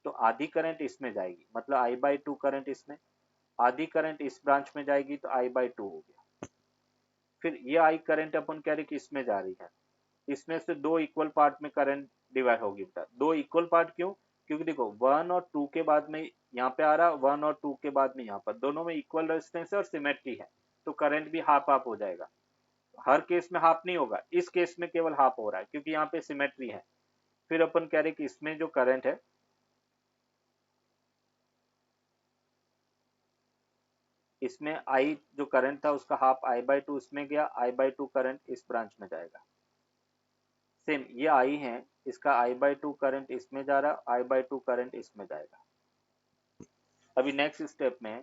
तो आधी करंट इसमें जाएगी, मतलब I/2 करंट इसमें, आधी करंट इस ब्रांच में जाएगी तो I/2 हो गया। फिर ये आई करंट अपन कह रहे कि इसमें जा रही है, इसमें से दो इक्वल पार्ट में करंट डिवाइड होगी बेटा। दो इक्वल पार्ट क्यों, क्योंकि देखो 1 और 2 के बाद में यहाँ पे आ रहा, 1 और 2 के बाद में यहाँ पर, दोनों में इक्वल रेजिस्टेंस है और सिमेट्री है, तो करंट भी हाफ हाफ हो जाएगा। हर केस में हाफ नहीं होगा, इस केस में केवल हाफ हो रहा है क्योंकि यहाँ पे सिमेट्री है। फिर अपन कह रहे कि इसमें जो करंट है, इसमें आई जो करंट था उसका हाफ I/2 इसमें गया, I/2 करंट इस ब्रांच में जाएगा। सेम ये आई है, इसका I/2 करंट इसमें जा रहा, I/2 करंट इसमें जाएगा। अभी नेक्स्ट स्टेप में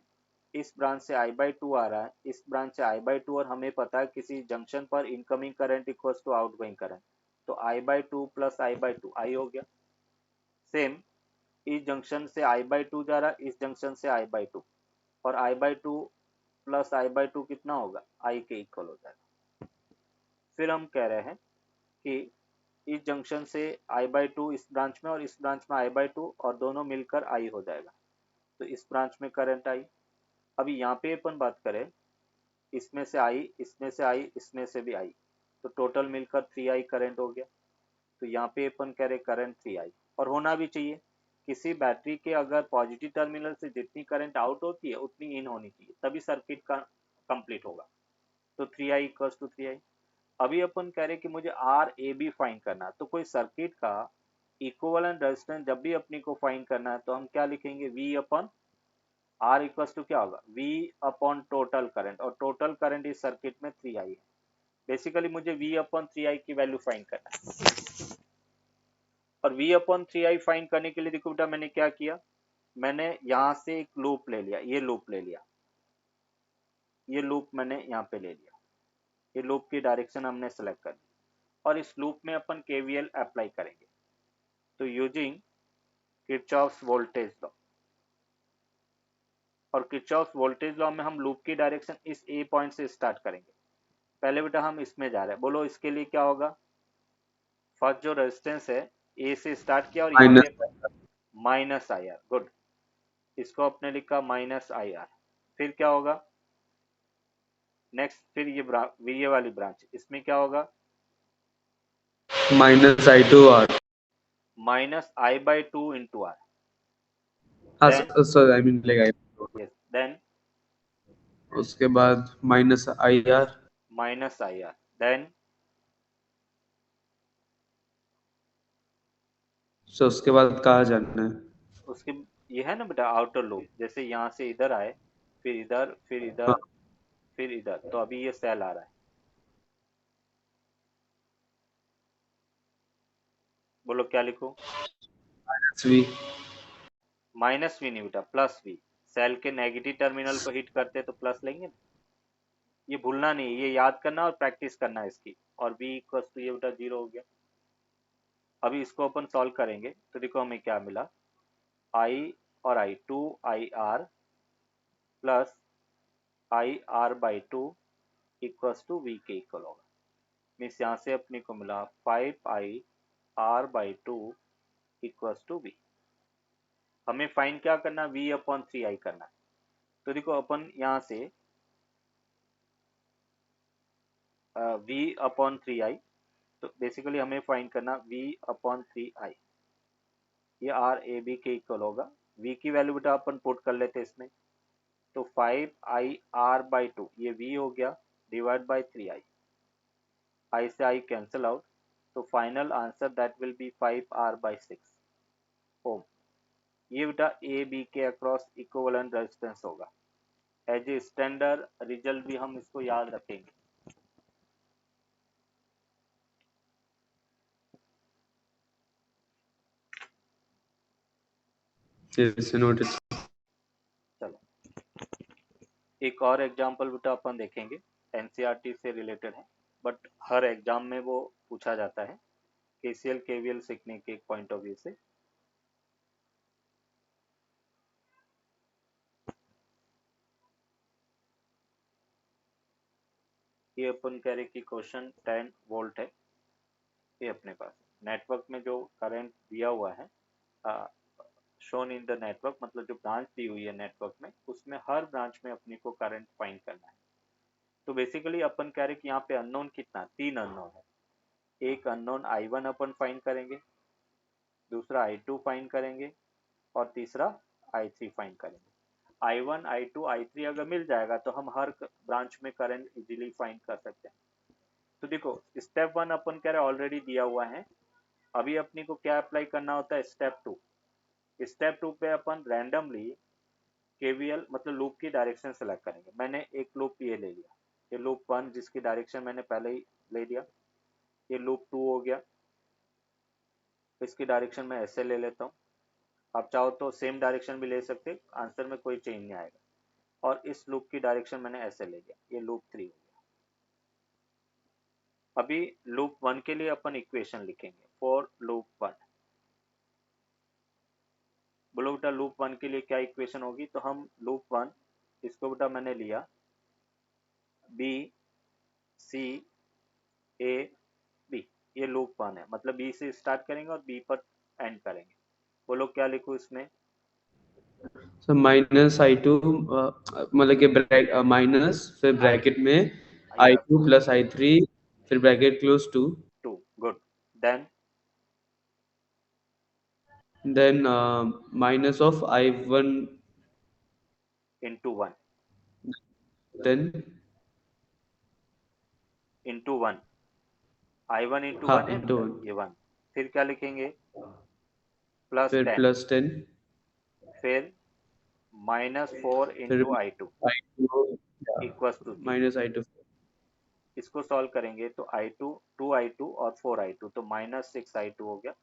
इस ब्रांच से I/2 आ रहा है, इस ब्रांच से I/2, और हमें पता है किसी जंक्शन पर incoming current equals to outgoing current, तो I/2 प्लस I/2 आई हो गया। सेम इस जंक्शन से I/2 जा रहा, इस जंक्शन से I/2, और I/2 प्लस I/2 कितना होगा, आई के इक्वल हो जाएगा। फिर हम कह रहे हैं कि इस जंक्शन से I/2 इस ब्रांच में और इस ब्रांच में I/2 और दोनों मिलकर आई हो जाएगा, तो इस ब्रांच में करंट आई। अभी यहाँ पे अपन बात करें, इसमें से आई, इसमें से आई, इसमें से भी आई, तो टोटल मिलकर 3i करंट हो गया। तो यहाँ पे अपन कह रहे करंट 3i, और होना भी चाहिए। किसी बैटरी के अगर पॉजिटिव टर्मिनल से जितनी करंट आउट होती है उतनी इन होनी चाहिए, तभी सर्किट का कंप्लीट होगा। तो 3i इक्वल्स टू 3i। अभी अपन कह रहे कि मुझे आर ए बी फाइंड करना है, तो कोई सर्किट का इक्विवेलेंट रेजिस्टेंस जब भी अपनी को फाइंड करना है तो हम क्या लिखेंगे, वी अपन आर इक्वल्स टू क्या होगा, वी अपॉन टोटल करंट, और टोटल करंट इस सर्किट में 3i है। बेसिकली मुझे वी अपॉन 3i की वैल्यू फाइंड करना है। और वी अपॉन 3i फाइंड करने के लिए देखो बेटा मैंने क्या किया, मैंने यहां से एक लूप ले लिया, ये लूप ले लिया, ये लूप मैंने यहाँ पे ले लिया, ये लूप की डायरेक्शन हमने सेलेक्ट कर ली, और इस लूप में अपन केवीएल अप्लाई करेंगे। तो यूजिंग किरचॉफ्स वोल्टेज लॉ, और किरचॉफ्स वोल्टेज लॉ में हम लूप की डायरेक्शन इस ए पॉइंट से स्टार्ट करेंगे। पहले बेटा हम इसमें जा रहे हैं, बोलो इसके लिए क्या होगा। फर्स्ट जो रेजिस्टेंस है ए से स्टार्ट किया और यहाँ माइनस। पे माइनस आई आर, गुड, इसको आपने लिखा माइनस आई आर। फिर क्या होगा नेक्स्ट, फिर ये वाली ब्रांच, इसमें क्या होगा, -I/2R। Minus I/2 into R. हाँ then sir, I mean like yes, then उसके बाद -IR। Minus I R, then so उसके बाद कहाँ जाना है? उसके, ये है ना बेटा आउटर लूप, जैसे यहाँ से इधर आए, फिर इधर, फिर हाँ, इधर, फिर इधर, तो अभी ये सेल आ रहा है, बोलो क्या लिखो, -V। माइनस वी नहीं बेटा, प्लस वी। सेल के नेगेटिव टर्मिनल को हिट करते तो प्लस लेंगे ना। ये भूलना नहीं, ये याद करना और प्रैक्टिस करना है इसकी। और बी इक्वल्स टू ये बेटा 0 हो गया। अभी इसको अपन सॉल्व करेंगे तो देखो हमें क्या मिला, आई और I, 2 IR plus I R by two equals to V के इक्वल होगा। मीन्स यहाँ से अपने को मिला 5 i r/2 equals to V. हमें फाइंड क्या करना, v/3i करना। तो देखो अपन यहाँ से v/3i, तो बेसिकली हमें फाइंड करना v/3i। ये आर ए बी के इक्वल होगा। v की वैल्यू बेटा अपन पुट कर लेते हैं इसमें, तो 5 i r/2 ये v हो गया डिवाइड बाई 3i। आई से आई कैंसिल आउट, तो final answer that will be 5r/6 ओम। ये बेटा ए बी के अक्रॉस इक्विवेलेंट रेजिस्टेंस होगा। एज ए स्टैंडर्ड रिजल्ट भी हम इसको याद रखेंगे। Yes, noted. चलो एक और एग्जांपल बेटा अपन देखेंगे, एनसीईआरटी से रिलेटेड है, बट हर एग्जाम में वो पूछा जाता है केसीएल केवीएल सीखने के पॉइंट ऑफ व्यू से। ये अपन कह रहे कि क्वेश्चन 10 वोल्ट है। ये अपने पास नेटवर्क में जो करंट दिया हुआ है, शोन इन द नेटवर्क, मतलब जो ब्रांच दी हुई है नेटवर्क में, उसमें हर ब्रांच में अपने को करंट फाइंड करना है। तो बेसिकली अपन कह रहे कि यहाँ पे अननोन कितना, 3 अननोन है। एक अननोन I1 अपन फाइंड करेंगे, दूसरा I2 फाइंड करेंगे, और तीसरा I3 फाइंड करेंगे। I1 I2 I3 अगर मिल जाएगा तो हम हर ब्रांच में करंट इजीली फाइंड कर सकते हैं। तो देखो स्टेप 1 अपन कह रहे ऑलरेडी दिया हुआ है। अभी अपने को क्या अप्लाई करना होता है, स्टेप 2। स्टेप 2 पे अपन रैंडमली केवीएल मतलब लूप की डायरेक्शन सेलेक्ट करेंगे। मैंने एक लूप ये ले लिया, ये लूप 1 जिसकी डायरेक्शन मैंने पहले ही ले लिया। ये लूप 2 हो गया, इसकी डायरेक्शन मैं ऐसे ले लेता हूँ। आप चाहो तो सेम डायरेक्शन भी ले सकते, आंसर में कोई चेंज नहीं आएगा। और इस लूप की डायरेक्शन मैंने ऐसे ले लिया, ये लूप 3 हो गया। अभी लूप 1 के लिए अपन इक्वेशन लिखेंगे, फॉर लूप 1। बोलो बेटा लूप 1 के लिए क्या इक्वेशन होगी, तो हम लूप 1 इसको बेटा मैंने लिया बी सी ए बी। ये लूप 1 है, मतलब बी से स्टार्ट करेंगे और बी पर एंड करेंगे। बोलो क्या लिखूं इसमें, So माइनस I2, मतलब कि माइनस फिर आई ब्रैकेट में या I2 प्लस I3 फिर bracket close two, 2, good. Then then minus of I1, into 1, then into 1, I1 into हाँ 1 है इंटू बेटा, 1, ये 1। फिर क्या लिखेंगे, प्लस फिर 10, प्लस 10, फिर -4 फिर into I2 I2 equals to 0। Minus I2, इसको सॉल्व करेंगे तो I2 2I2 और 4I2, तो -6I2 हो गया।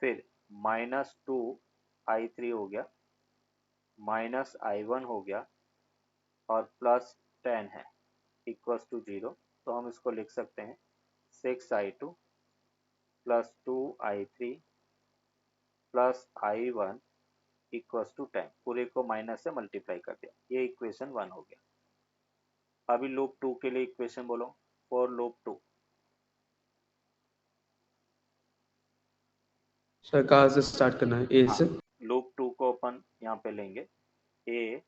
फिर -2I3 हो गया, -I1 हो गया, और प्लस 10 है इक्वल्स टू 0। तो हम इसको लिख सकते हैं 6I2 plus 2I3 plus I1 equals to 10। पूरे को माइनस से मल्टीप्लाई कर दिया, ये इक्वेशन 1 हो गया। अभी लूप 2 के लिए इक्वेशन बोलो, फॉर लूप 2। सर कहाँ से स्टार्ट करना है, ए हाँ, से? लूप 2 को अपन यहाँ पे लेंगे, ए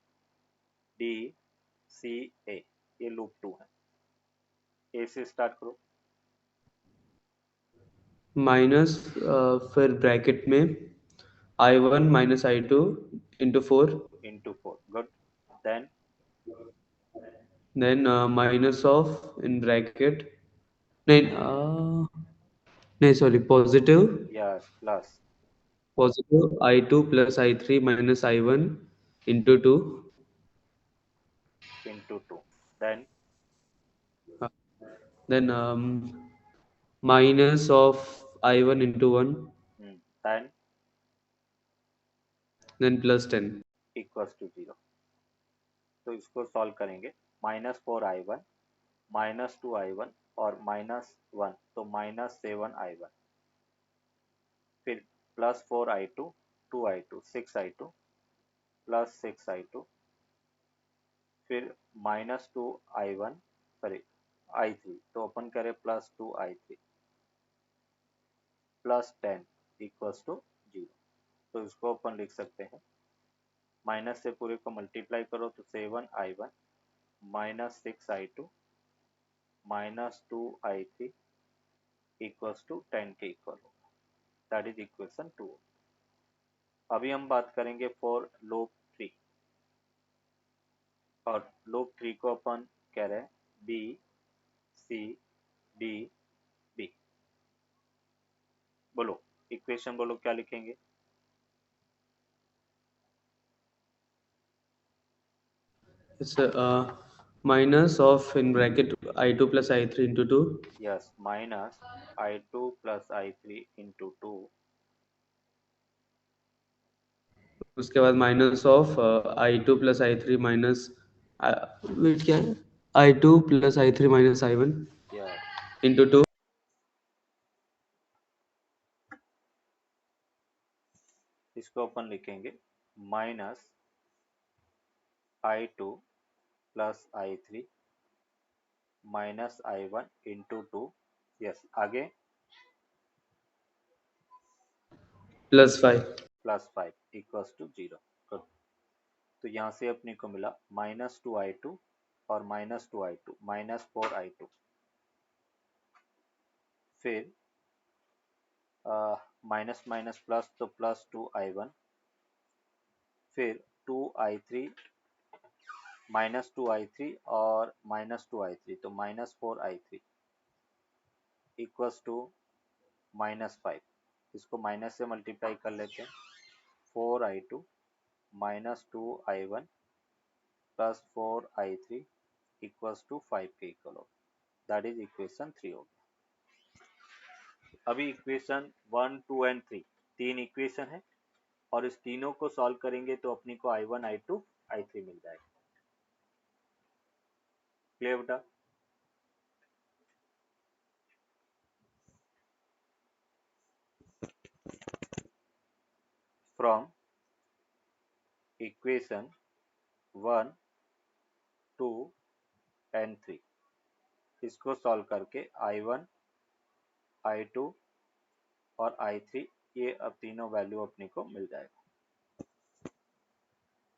डी सी ए, ये लूप 2 है। ए से स्टार्ट करो, माइनस फिर ब्रैकेट में I1 minus I2 into 4, into 4, good. Then then minus of in bracket, नहीं नहीं sorry, positive, yes, plus positive I2 plus I3 minus I1 into 2, into 2। Then then minus of I1 into 1, then then plus 10, equals to 0। तो इसको solve करेंगे, -4I1 -2I1 और -1, तो -7I1। फिर +4I2 2I2 6I2 plus 6I2 फिर -2 I1 sorry I3, तो अपन करें +2 I3 +10 equals to 0। तो इसको अपन लिख सकते हैं, माइनस से पूरे को मल्टीप्लाई करो तो 7I1 -6I2 -2I3 equals to 10 के इक्वल होगा। That is equation 2। अभी हम बात करेंगे फॉर लूप 3, और लूप 3 को अपन कह रहे हैं बी सी डी बी। बोलो इक्वेशन, बोलो क्या लिखेंगे? It's minus of in bracket I2 plus I3 into 2 yes, -I2 + I3 into 2 उसके बाद minus of I2 plus I3 minus weight क्या है I2 plus I3 minus I1 yes, into 2 इसको अपन लिखेंगे -I2 + I3 -I1 into 2। Yes, आगे plus 5 +5 equals to 0। तो यहाँ से अपने को मिला -2I2 और -2I2 -4I2। फिर माइनस माइनस प्लस तो +2I1, फिर 2I3 -2I3 और -2I3 तो -4I3 इक्वल्स टू -5। इसको माइनस से मल्टीप्लाई कर लेते हैं, 4I2 -2I1 +4I3 equals to 5 के इक्वल हो। दैट इज इक्वेशन 3 हो गया। अभी इक्वेशन 1, 2 एंड 3 तीन इक्वेशन है, और इस तीनों को सॉल्व करेंगे तो अपने को I1 I2 I3 मिल जाएगा। क्लियर बेटा? फ्रॉम इक्वेशन 1, 2 एंड 3 इसको सॉल्व करके I1 I2 और I3 ये अब तीनों वैल्यू अपने को मिल जाएगा।